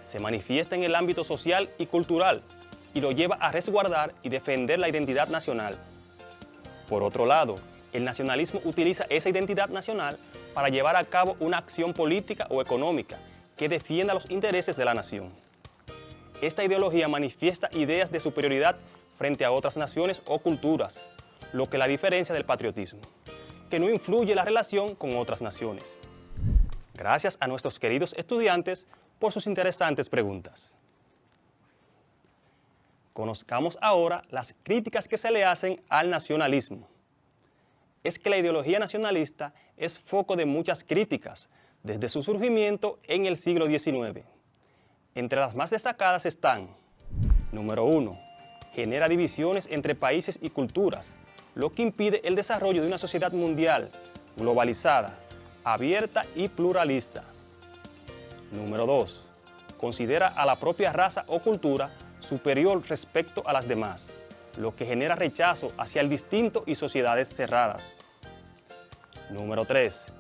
L: Se manifiesta en el ámbito social y cultural y lo lleva a resguardar y defender la identidad nacional. Por otro lado, el nacionalismo utiliza esa identidad nacional para llevar a cabo una acción política o económica que defienda los intereses de la nación. Esta ideología manifiesta ideas de superioridad frente a otras naciones o culturas, lo que la diferencia del patriotismo, que no influye en la relación con otras naciones. Gracias a nuestros queridos estudiantes por sus interesantes preguntas. Conozcamos ahora las críticas que se le hacen al nacionalismo. Es que la ideología nacionalista es foco de muchas críticas desde su surgimiento en el siglo XIX. Entre las más destacadas están: número 1, genera divisiones entre países y culturas, lo que impide el desarrollo de una sociedad mundial, globalizada, abierta y pluralista. Número 2, considera a la propia raza o cultura superior respecto a las demás, lo que genera rechazo hacia el distinto y sociedades cerradas. Número 3,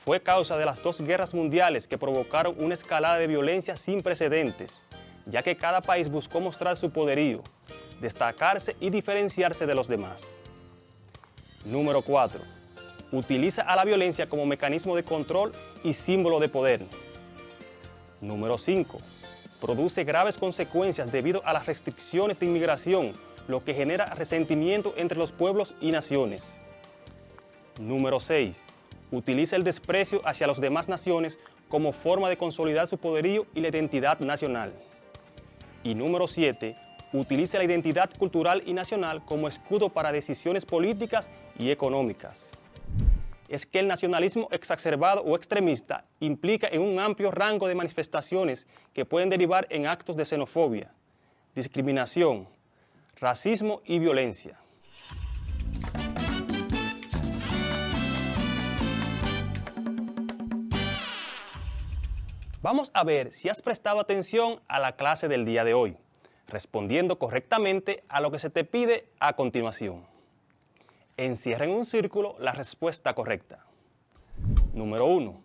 L: fue causa de las 2 guerras mundiales que provocaron una escalada de violencia sin precedentes, ya que cada país buscó mostrar su poderío, destacarse y diferenciarse de los demás. Número 4, utiliza a la violencia como mecanismo de control y símbolo de poder. Número 5, produce graves consecuencias debido a las restricciones de inmigración, lo que genera resentimiento entre los pueblos y naciones. Número 6. Utiliza el desprecio hacia las demás naciones como forma de consolidar su poderío y la identidad nacional. Y número 7. Utiliza la identidad cultural y nacional como escudo para decisiones políticas y económicas. Es que el nacionalismo exacerbado o extremista implica en un amplio rango de manifestaciones que pueden derivar en actos de xenofobia, discriminación, racismo y violencia. Vamos a ver si has prestado atención a la clase del día de hoy, respondiendo correctamente a lo que se te pide a continuación. Encierra en un círculo la respuesta correcta. Número 1.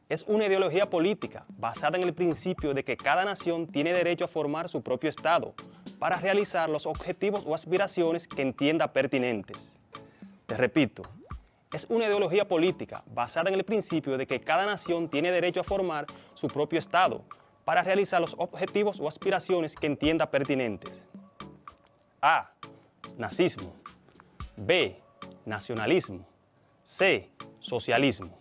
L: Es una ideología política basada en el principio de que cada nación tiene derecho a formar su propio Estado para realizar los objetivos o aspiraciones que entienda pertinentes. Te repito, es una ideología política basada en el principio de que cada nación tiene derecho a formar su propio Estado para realizar los objetivos o aspiraciones que entienda pertinentes. A. Nazismo. B. Nacionalismo. C. Socialismo.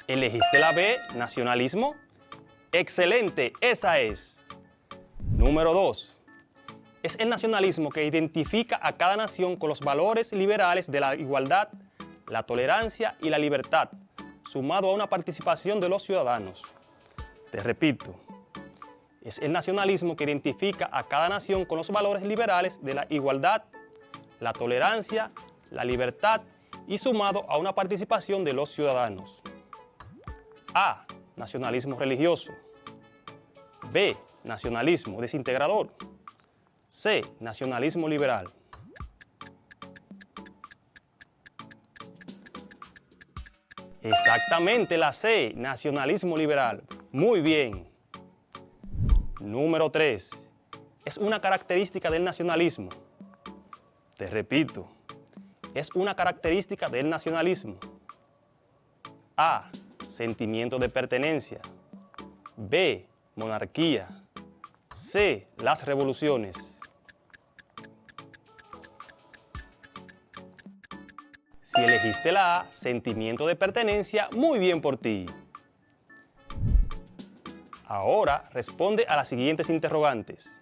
L: ¿Elegiste la B, nacionalismo? ¡Excelente! Esa es. Número 2. Es el nacionalismo que identifica a cada nación con los valores liberales de la igualdad, la tolerancia y la libertad, sumado a una participación de los ciudadanos. Te repito. Es el nacionalismo que identifica a cada nación con los valores liberales de la igualdad, la tolerancia, la libertad y sumado a una participación de los ciudadanos. A. Nacionalismo religioso. B. Nacionalismo desintegrador. C. Nacionalismo liberal. Exactamente, la C. Nacionalismo liberal. Muy bien. Número 3. Es una característica del nacionalismo. Te repito, es una característica del nacionalismo. A. Sentimiento de pertenencia. B. Monarquía. C. Las revoluciones. Si elegiste la A, sentimiento de pertenencia, muy bien por ti. Ahora responde a las siguientes interrogantes.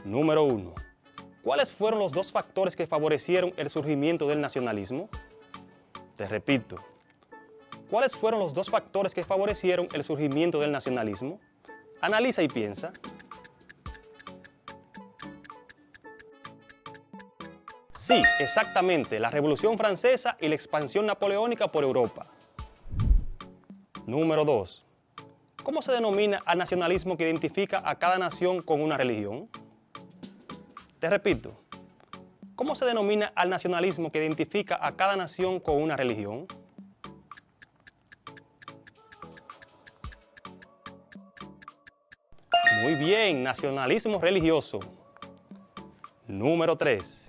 L: Número 1. ¿Cuáles fueron los dos factores que favorecieron el surgimiento del nacionalismo? Te repito. ¿Cuáles fueron los dos factores que favorecieron el surgimiento del nacionalismo? Analiza y piensa. Sí, exactamente, la Revolución Francesa y la expansión napoleónica por Europa. Número 2. ¿Cómo se denomina al nacionalismo que identifica a cada nación con una religión? Te repito, ¿cómo se denomina al nacionalismo que identifica a cada nación con una religión? Muy bien, nacionalismo religioso. Número 3.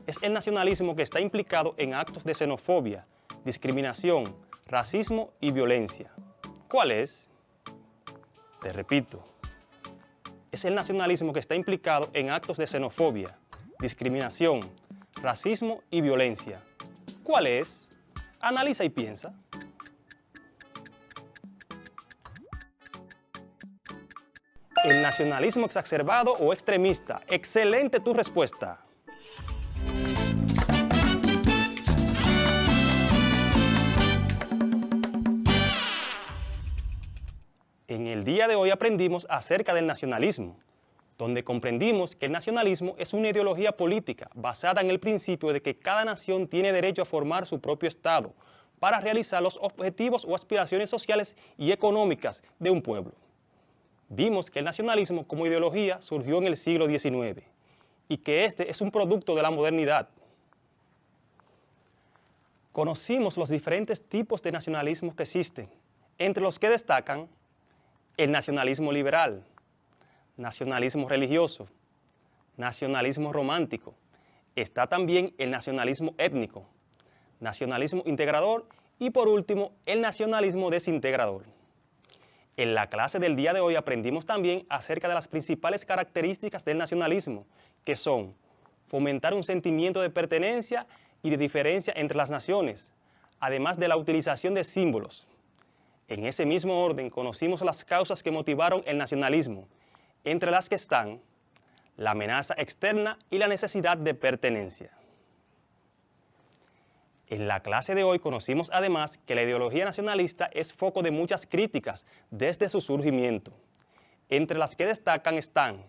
L: Es el nacionalismo que está implicado en actos de xenofobia, discriminación, racismo y violencia. ¿Cuál es? Te repito. Es el nacionalismo que está implicado en actos de xenofobia, discriminación, racismo y violencia. ¿Cuál es? Analiza y piensa. El nacionalismo exacerbado o extremista. Excelente tu respuesta. En el día de hoy aprendimos acerca del nacionalismo, donde comprendimos que el nacionalismo es una ideología política basada en el principio de que cada nación tiene derecho a formar su propio Estado para realizar los objetivos o aspiraciones sociales y económicas de un pueblo. Vimos que el nacionalismo como ideología surgió en el siglo XIX y que este es un producto de la modernidad. Conocimos los diferentes tipos de nacionalismo que existen, entre los que destacan el nacionalismo liberal, nacionalismo religioso, nacionalismo romántico. Está también el nacionalismo étnico, nacionalismo integrador y por último el nacionalismo desintegrador. En la clase del día de hoy aprendimos también acerca de las principales características del nacionalismo, que son fomentar un sentimiento de pertenencia y de diferencia entre las naciones, además de la utilización de símbolos. En ese mismo orden conocimos las causas que motivaron el nacionalismo, entre las que están la amenaza externa y la necesidad de pertenencia. En la clase de hoy conocimos además que la ideología nacionalista es foco de muchas críticas desde su surgimiento, entre las que destacan están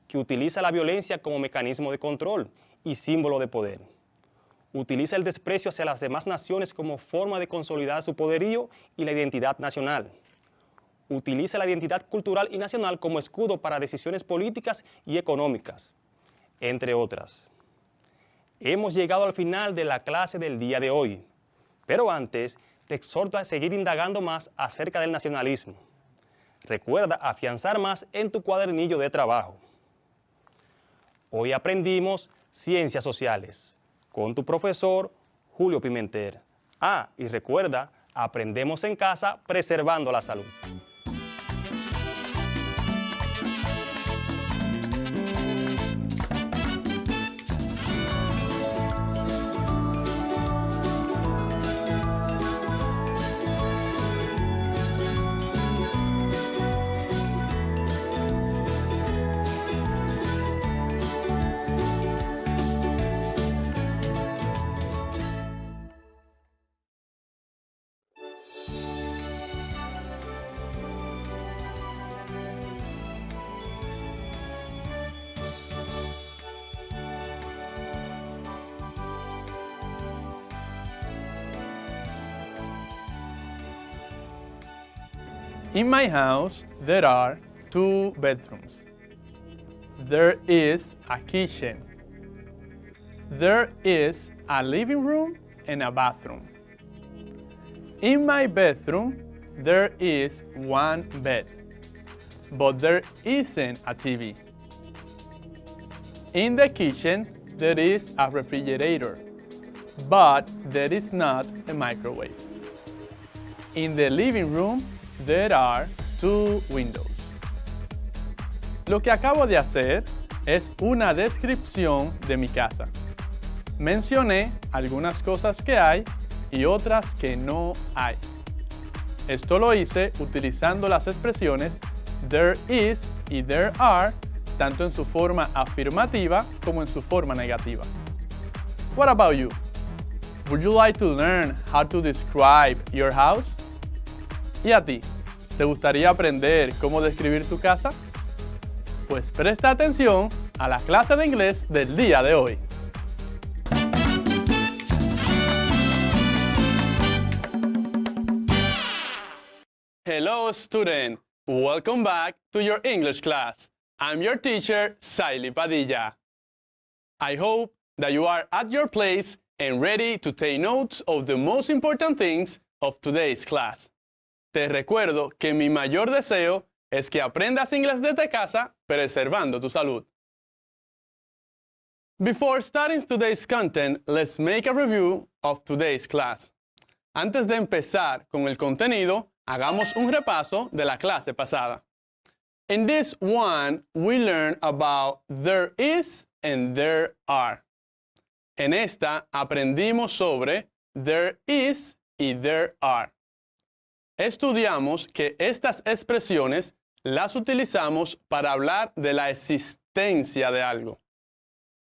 L: que utiliza la violencia como mecanismo de control y símbolo de poder. Utiliza el desprecio hacia las demás naciones como forma de consolidar su poderío y la identidad nacional. Utiliza la identidad cultural y nacional como escudo para decisiones políticas y económicas, entre otras. Hemos llegado al final de la clase del día de hoy, pero antes te exhorto a seguir indagando más acerca del nacionalismo. Recuerda afianzar más en tu cuadernillo de trabajo. Hoy aprendimos Ciencias Sociales con tu profesor Julio Pimentel. Y recuerda, aprendemos en casa preservando la salud.
J: In my house, there are 2 bedrooms. There is a kitchen. There is a living room and a bathroom. In my bedroom, there is 1 bed, but there isn't a TV. In the kitchen, there is a refrigerator, but there is not a microwave. In the living room, there are 2 windows. Lo que acabo de hacer es una descripción de mi casa. Mencioné algunas cosas que hay y otras que no hay. Esto lo hice utilizando las expresiones there is y there are, tanto en su forma afirmativa como en su forma negativa. What about you? Would you like to learn how to describe your house? ¿Y a ti? ¿Te gustaría aprender cómo describir tu casa? Pues presta atención a la clase de inglés del día de hoy. Hello student, welcome back to your English class. I'm your teacher, Saily Padilla. I hope that you are at your place and ready to take notes of the most important things of today's class. Te recuerdo que mi mayor deseo es que aprendas inglés desde casa, preservando tu salud. Before starting today's content, let's make a review of today's class. Antes de empezar con el contenido, hagamos un repaso de la clase pasada. In this one, we learned about there is and there are. En esta aprendimos sobre there is y there are. Estudiamos que estas expresiones las utilizamos para hablar de la existencia de algo.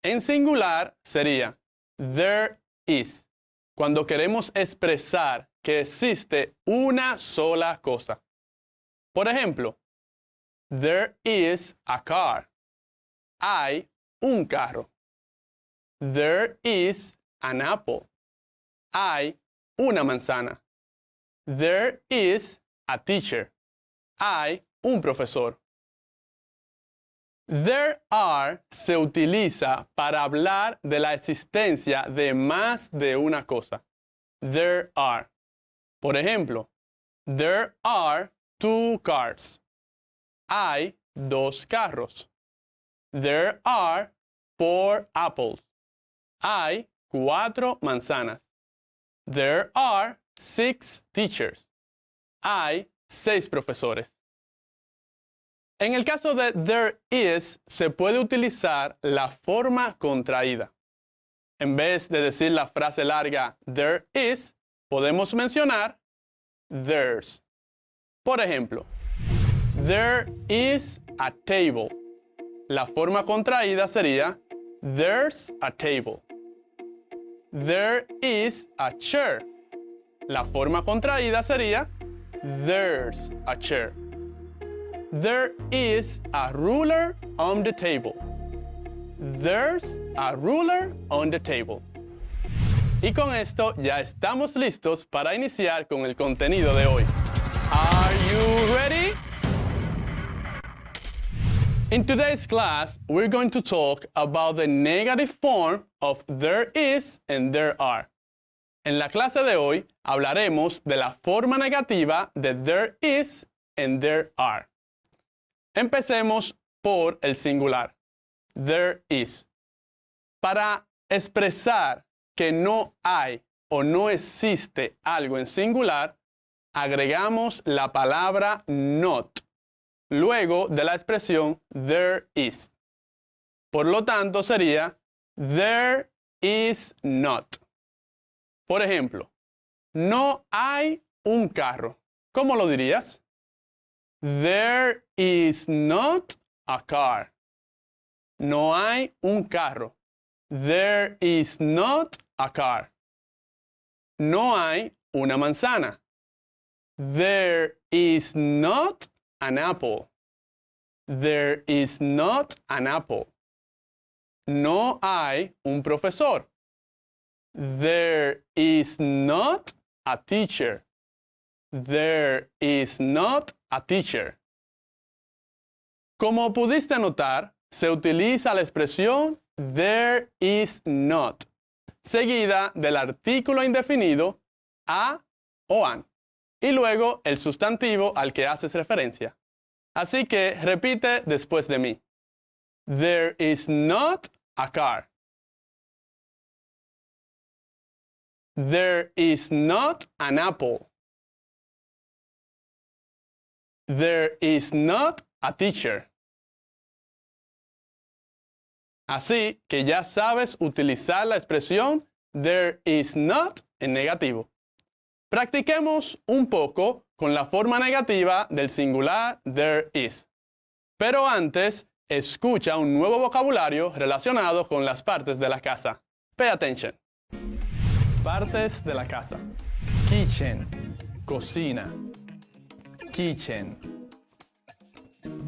J: En singular sería there is, cuando queremos expresar que existe una sola cosa. Por ejemplo, there is a car. Hay un carro. There is an apple. Hay una manzana. There is a teacher. Hay un profesor. There are se utiliza para hablar de la existencia de más de una cosa. There are. Por ejemplo, there are 2 cars. Hay 2 carros. There are 4 apples. Hay 4 manzanas. There are 6 teachers. Hay 6 profesores. En el caso de there is, se puede utilizar la forma contraída. En vez de decir la frase larga there is, podemos mencionar there's. Por ejemplo, there is a table. La forma contraída sería there's a table. There is a chair. La forma contraída sería there's a chair. There is a ruler on the table. There's a ruler on the table. Y con esto ya estamos listos para iniciar con el contenido de hoy. Are you ready? In today's class, we're going to talk about the negative form of there is and there are. En la clase de hoy hablaremos de la forma negativa de there is and there are. Empecemos por el singular. There is. Para expresar que no hay o no existe algo en singular, agregamos la palabra not, luego de la expresión there is. Por lo tanto, sería there is not. Por ejemplo, no hay un carro. ¿Cómo lo dirías? There is not a car. No hay un carro. There is not a car. No hay una manzana. There is not an apple. There is not an apple. No hay un profesor. There is not a teacher. There is not a teacher. Como pudiste notar, se utiliza la expresión there is not, seguida del artículo indefinido a o an, y luego el sustantivo al que haces referencia. Así que repite después de mí. There is not a car. There is not an apple. There is not a teacher. Así que ya sabes utilizar la expresión there is not en negativo. Practiquemos un poco con la forma negativa del singular there is. Pero antes, escucha un nuevo vocabulario relacionado con las partes de la casa. Pay attention. Partes de la casa. Kitchen, cocina. Kitchen.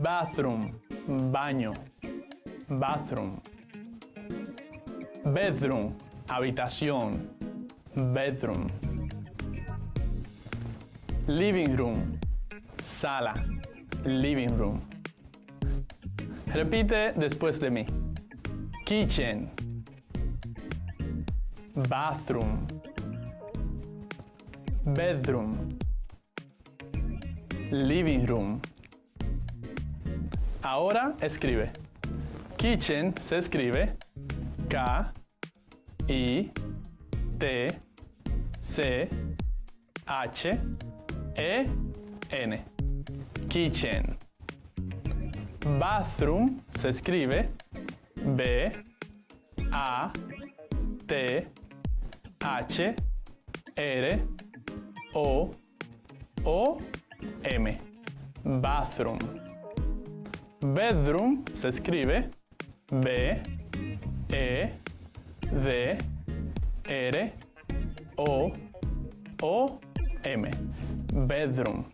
J: Bathroom, baño. Bathroom. Bedroom, habitación. Bedroom. Living room, sala. Living room. Repite después de mí. Kitchen. Bathroom. Bedroom. Living room. Ahora escribe. Kitchen se escribe K-I-T-C-H-E-N. Kitchen. Bathroom se escribe B-A-T-H-R-O-O-M. Bathroom. Bedroom se escribe B-E-D-R-O-O-M. Bedroom.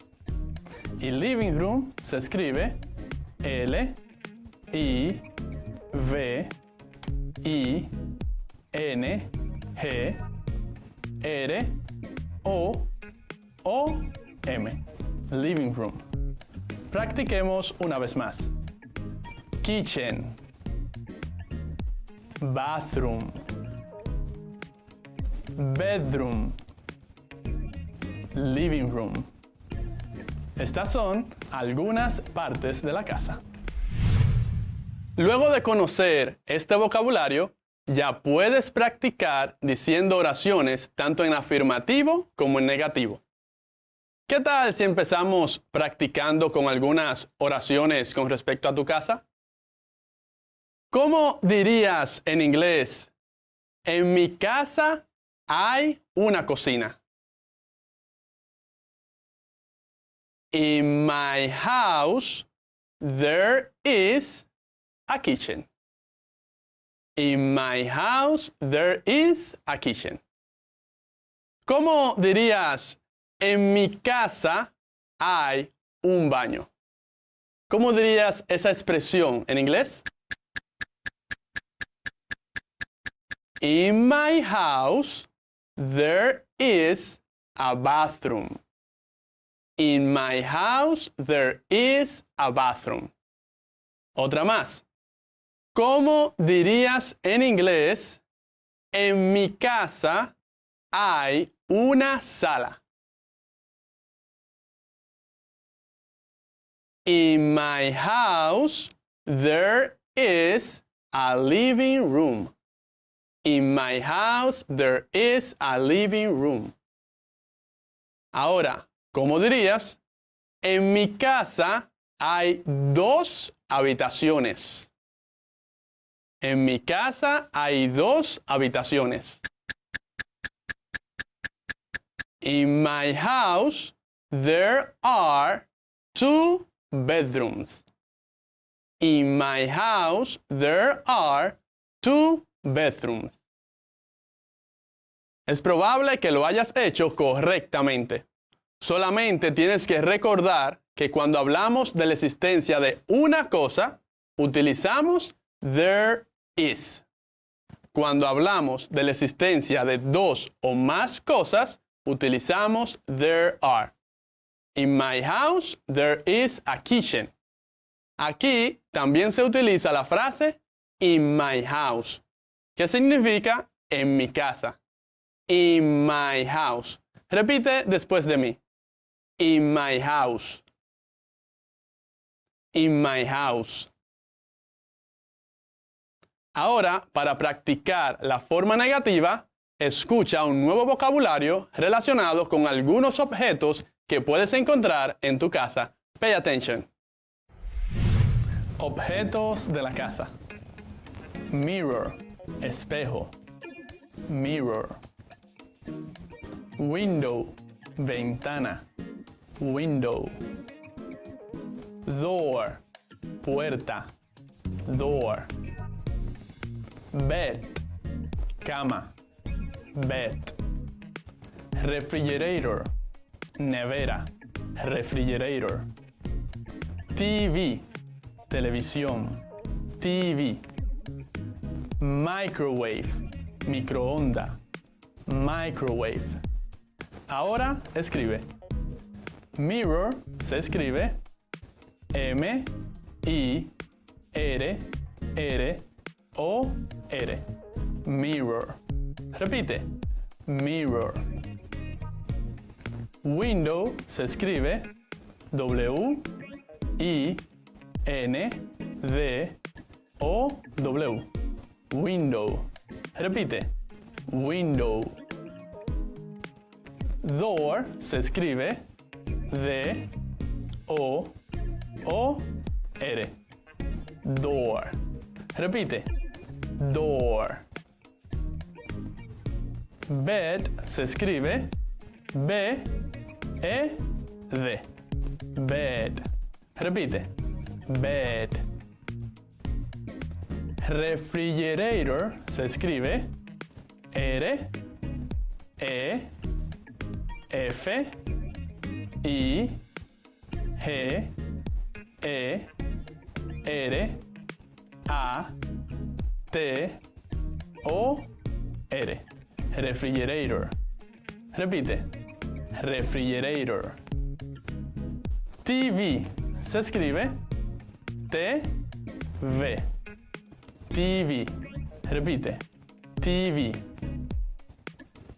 J: Y living room se escribe L-I-V-I-N-G-R-O-O-M. Living room. Practiquemos una vez más. Kitchen. Bathroom. Bedroom. Living room. Estas son algunas partes de la casa. Luego de conocer este vocabulario, ya puedes practicar diciendo oraciones tanto en afirmativo como en negativo. ¿Qué tal si empezamos practicando con algunas oraciones con respecto a tu casa? ¿Cómo dirías en inglés, en mi casa hay una cocina? In my house, there is a kitchen. In my house, there is a kitchen. ¿Cómo dirías, en mi casa hay un baño? ¿Cómo dirías esa expresión en inglés? In my house, there is a bathroom. In my house, there is a bathroom. Otra más. ¿Cómo dirías en inglés, en mi casa hay una sala? In my house, there is a living room. In my house, there is a living room. Ahora, ¿cómo dirías? En mi casa hay 2 habitaciones. En mi casa hay 2 habitaciones. In my house, there are 2 bedrooms. In my house, there are 2 bedrooms. Es probable que lo hayas hecho correctamente. Solamente tienes que recordar que cuando hablamos de la existencia de una cosa, utilizamos there is. Cuando hablamos de la existencia de 2 o más cosas, utilizamos there are. In my house, there is a kitchen. Aquí también se utiliza la frase in my house, que significa en mi casa. In my house. Repite después de mí. In my house. In my house. Ahora, para practicar la forma negativa, escucha un nuevo vocabulario relacionado con algunos objetos que puedes encontrar en tu casa. Pay attention. Objetos de la casa. Mirror, espejo. Mirror. Window, ventana. Window. Door, puerta. Door. Bed, cama. Bed. Refrigerator, nevera. Refrigerator. TV, televisión. TV. Microwave, microonda. Microwave. Ahora escribe. Mirror se escribe M-I-R-R-O-R. Mirror. Repite. Mirror. Window se escribe W-I-N-D-O-W. Window. Repite. Window. Door se escribe D-O-O-R. Door. Repite. Door. Bed se escribe B-E-D. Bed. Repite. Bed. Refrigerator se escribe R-E-F-R-I-G-E-R-A-T-O-R. Refrigerator. Repite. Refrigerator. TV se escribe T-V. TV. Repite. TV.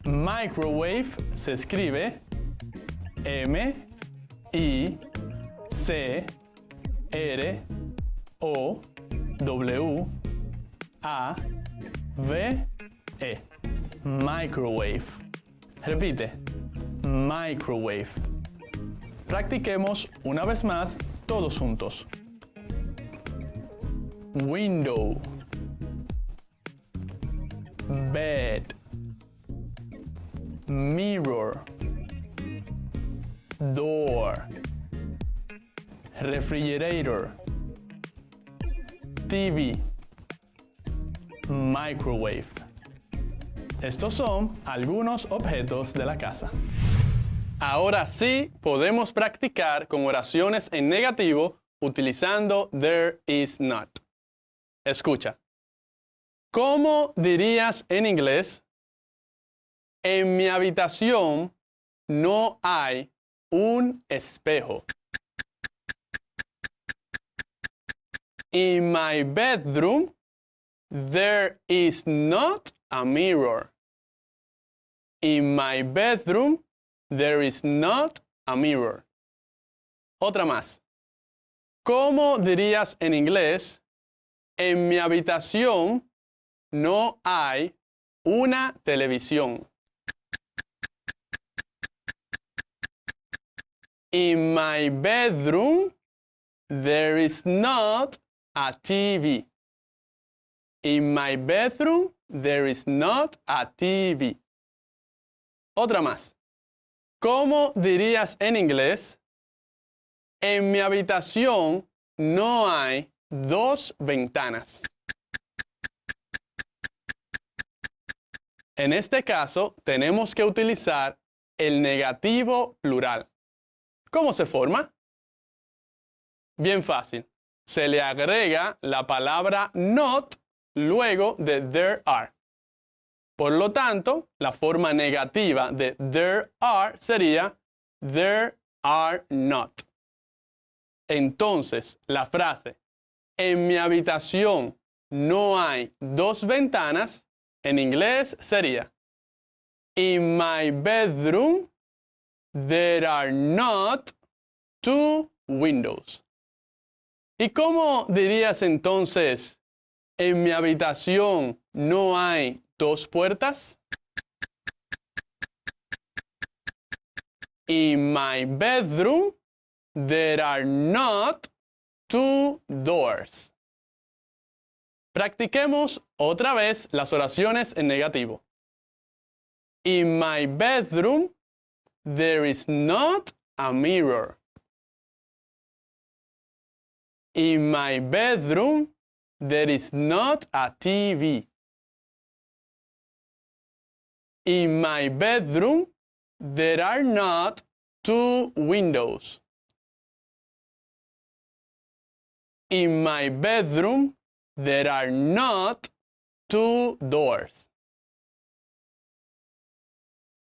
J: Microwave se escribe M-I-C-R-O-W-A-V-E. Microwave. Repite. Microwave. Practiquemos una vez más todos juntos. Window, bed, mirror, door, refrigerator, TV, microwave. Estos son algunos objetos de la casa. Ahora sí podemos practicar con oraciones en negativo utilizando there is not. Escucha. ¿Cómo dirías en inglés? En mi habitación no hay un espejo. In my bedroom, there is not a mirror. In my bedroom, there is not a mirror. Otra más. ¿Cómo dirías en inglés? En mi habitación no hay una televisión. In my bedroom, there is not a TV. In my bedroom, there is not a TV. Otra más. ¿Cómo dirías en inglés? En mi habitación no hay dos ventanas. En este caso, tenemos que utilizar el negativo plural. ¿Cómo se forma? Bien fácil. Se le agrega la palabra not luego de there are. Por lo tanto, la forma negativa de there are sería there are not. Entonces, la frase en mi habitación no hay dos ventanas en inglés sería in my bedroom there are not two windows. ¿Y cómo dirías entonces en mi habitación no hay dos puertas? In my bedroom, there are not two doors. Practiquemos otra vez las oraciones en negativo. In my bedroom, there is not a mirror. In my bedroom, there is not a TV. In my bedroom, there are not two windows. In my bedroom, there are not two doors.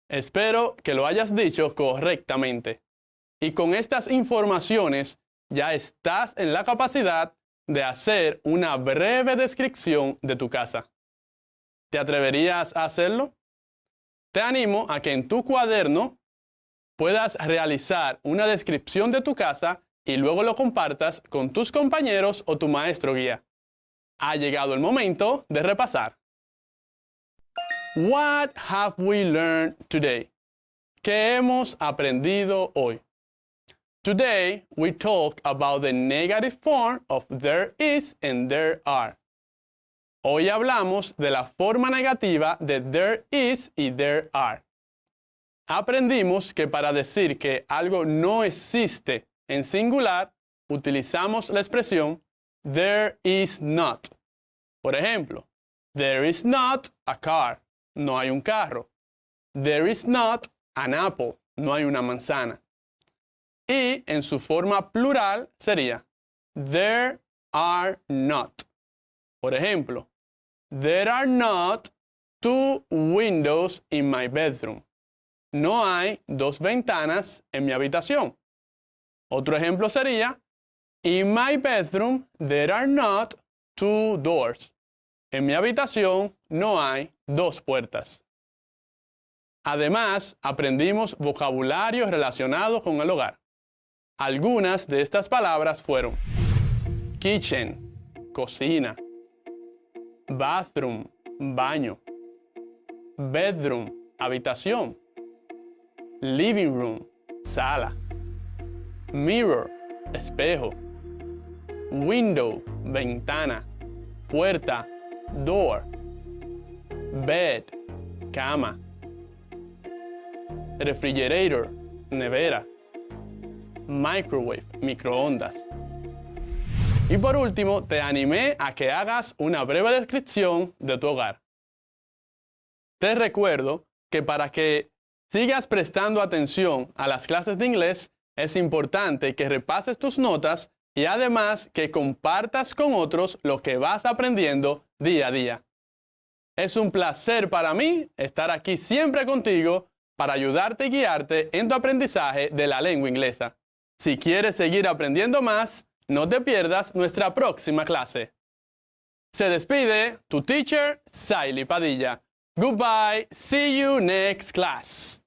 J: Espero que lo hayas dicho correctamente. Y con estas informaciones ya estás en la capacidad de hacer una breve descripción de tu casa. ¿Te atreverías a hacerlo? Te animo a que en tu cuaderno puedas realizar una descripción de tu casa y luego lo compartas con tus compañeros o tu maestro guía. Ha llegado el momento de repasar. What have we learned today? ¿Qué hemos aprendido hoy? Today, we talk about the negative form of there is and there are. Hoy hablamos de la forma negativa de there is y there are. Aprendimos que para decir que algo no existe en singular, utilizamos la expresión there is not. Por ejemplo, there is not a car. No hay un carro. There is not an apple. No hay una manzana. Y en su forma plural sería there are not. Por ejemplo, there are not two windows in my bedroom. No hay dos ventanas en mi habitación. Otro ejemplo sería in my bedroom there are not two doors. En mi habitación no hay dos puertas. Además, aprendimos vocabulario relacionado con el hogar. Algunas de estas palabras fueron kitchen, cocina, bathroom, baño, bedroom, habitación, living room, sala, mirror, espejo, window, ventana, puerta, door, bed, cama, refrigerator, nevera, microwave, microondas. Y por último, te animé a que hagas una breve descripción de tu hogar. Te recuerdo que para que sigas prestando atención a las clases de inglés, es importante que repases tus notas y además que compartas con otros lo que vas aprendiendo día a día. Es un placer para mí estar aquí siempre contigo para ayudarte y guiarte en tu aprendizaje de la lengua inglesa. Si quieres seguir aprendiendo más, no te pierdas nuestra próxima clase. Se despide tu teacher, Saily Padilla. Goodbye. See you next class.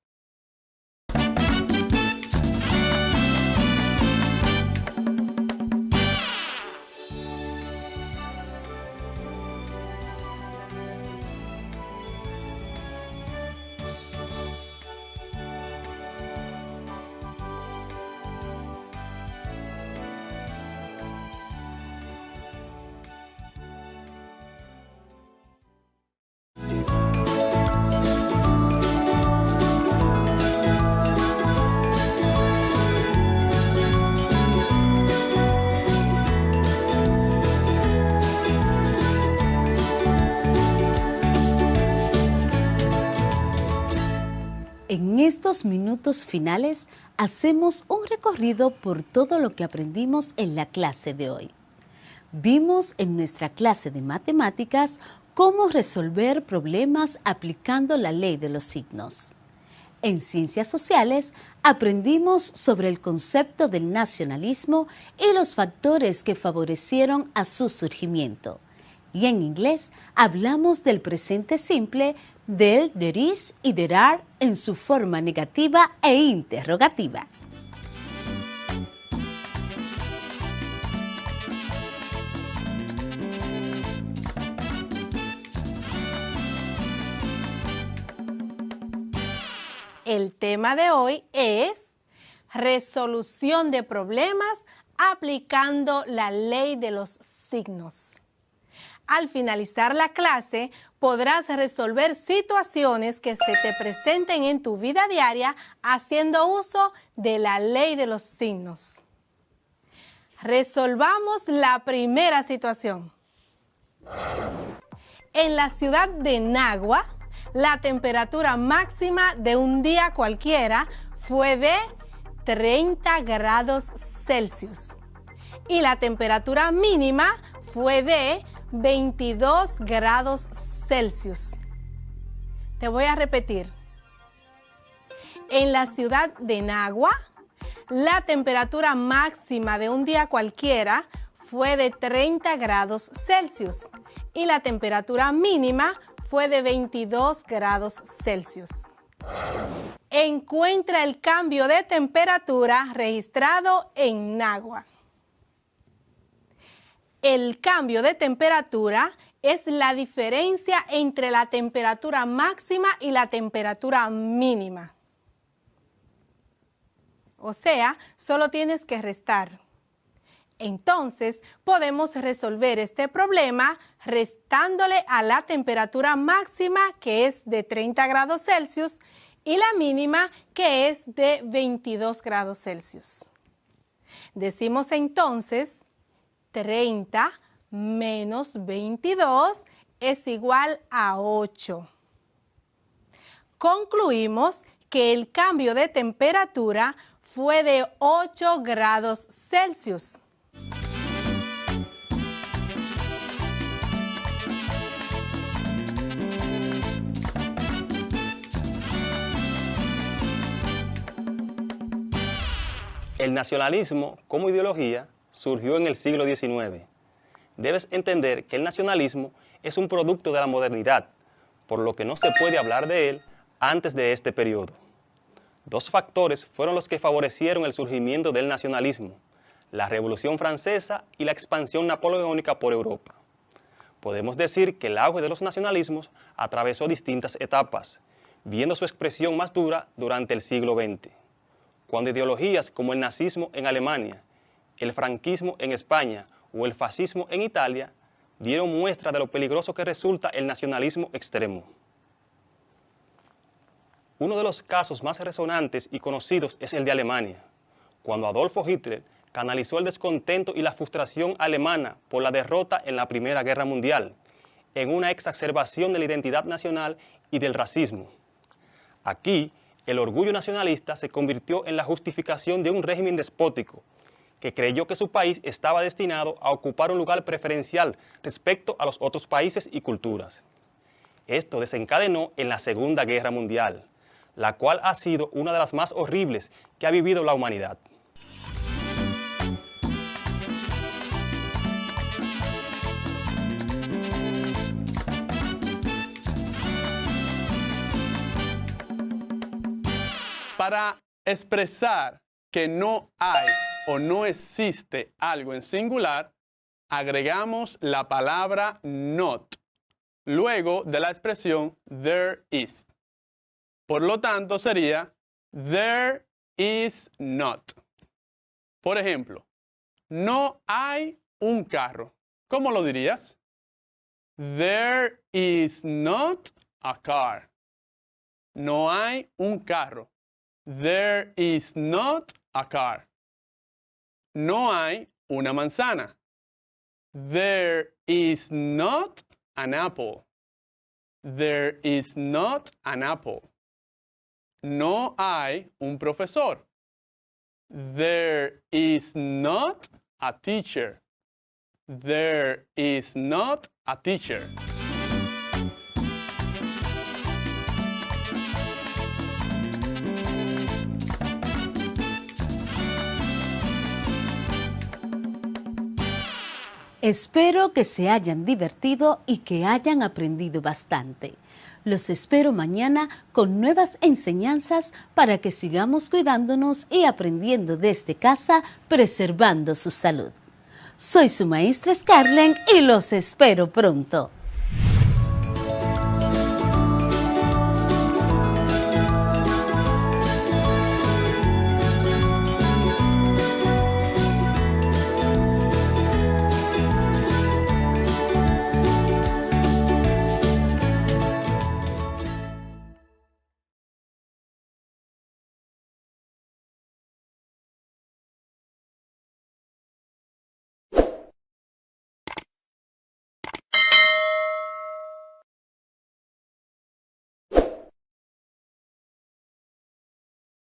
G: En estos minutos finales hacemos un recorrido por todo lo que aprendimos en la clase de hoy. Vimos en nuestra clase de matemáticas cómo resolver problemas aplicando la ley de los signos. En ciencias sociales aprendimos sobre el concepto del nacionalismo y los factores que favorecieron a su surgimiento. Y en inglés hablamos del presente simple, del there is y there are en su forma negativa e interrogativa.
I: El tema de hoy es resolución de problemas aplicando la ley de los signos. Al finalizar la clase, podrás resolver situaciones que se te presenten en tu vida diaria haciendo uso de la ley de los signos. Resolvamos la primera situación. En la ciudad de Nagua, la temperatura máxima de un día cualquiera fue de 30 grados Celsius y la temperatura mínima fue de 22 grados Celsius. Te voy a repetir. En la ciudad de Nagua, la temperatura máxima de un día cualquiera fue de 30 grados Celsius y la temperatura mínima fue de 22 grados Celsius. Encuentra el cambio de temperatura registrado en Nagua. El cambio de temperatura es la diferencia entre la temperatura máxima y la temperatura mínima. O sea, solo tienes que restar. Entonces, podemos resolver este problema restándole a la temperatura máxima, que es de 30 grados Celsius, y la mínima, que es de 22 grados Celsius. Decimos entonces 30 menos 22 es igual a 8. Concluimos que el cambio de temperatura fue de 8 grados Celsius.
L: El nacionalismo como ideología surgió en el siglo XIX. Debes entender que el nacionalismo es un producto de la modernidad, por lo que no se puede hablar de él antes de este periodo. Dos factores fueron los que favorecieron el surgimiento del nacionalismo: la Revolución Francesa y la expansión napoleónica por Europa. Podemos decir que el auge de los nacionalismos atravesó distintas etapas, viendo su expresión más dura durante el siglo XX. cuando ideologías como el nazismo en Alemania, el franquismo en España o el fascismo en Italia dieron muestra de lo peligroso que resulta el nacionalismo extremo. Uno de los casos más resonantes y conocidos es el de Alemania, cuando Adolfo Hitler canalizó el descontento y la frustración alemana por la derrota en la Primera Guerra Mundial, en una exacerbación de la identidad nacional y del racismo. Aquí, el orgullo nacionalista se convirtió en la justificación de un régimen despótico que creyó que su país estaba destinado a ocupar un lugar preferencial respecto a los otros países y culturas. Esto desencadenó en la Segunda Guerra Mundial, la cual ha sido una de las más horribles que ha vivido la humanidad.
J: Para expresar que no hay o no existe algo en singular, agregamos la palabra not, luego de la expresión there is. Por lo tanto, sería there is not. Por ejemplo, no hay un carro. ¿Cómo lo dirías? There is not a car. No hay un carro. There is not a car. No hay una manzana. There is not an apple. There is not an apple. No hay un profesor. There is not a teacher. There is not a teacher.
G: Espero que se hayan divertido y que hayan aprendido bastante. Los espero mañana con nuevas enseñanzas para que sigamos cuidándonos y aprendiendo desde casa, preservando su salud. Soy su maestra Scarlett y los espero pronto.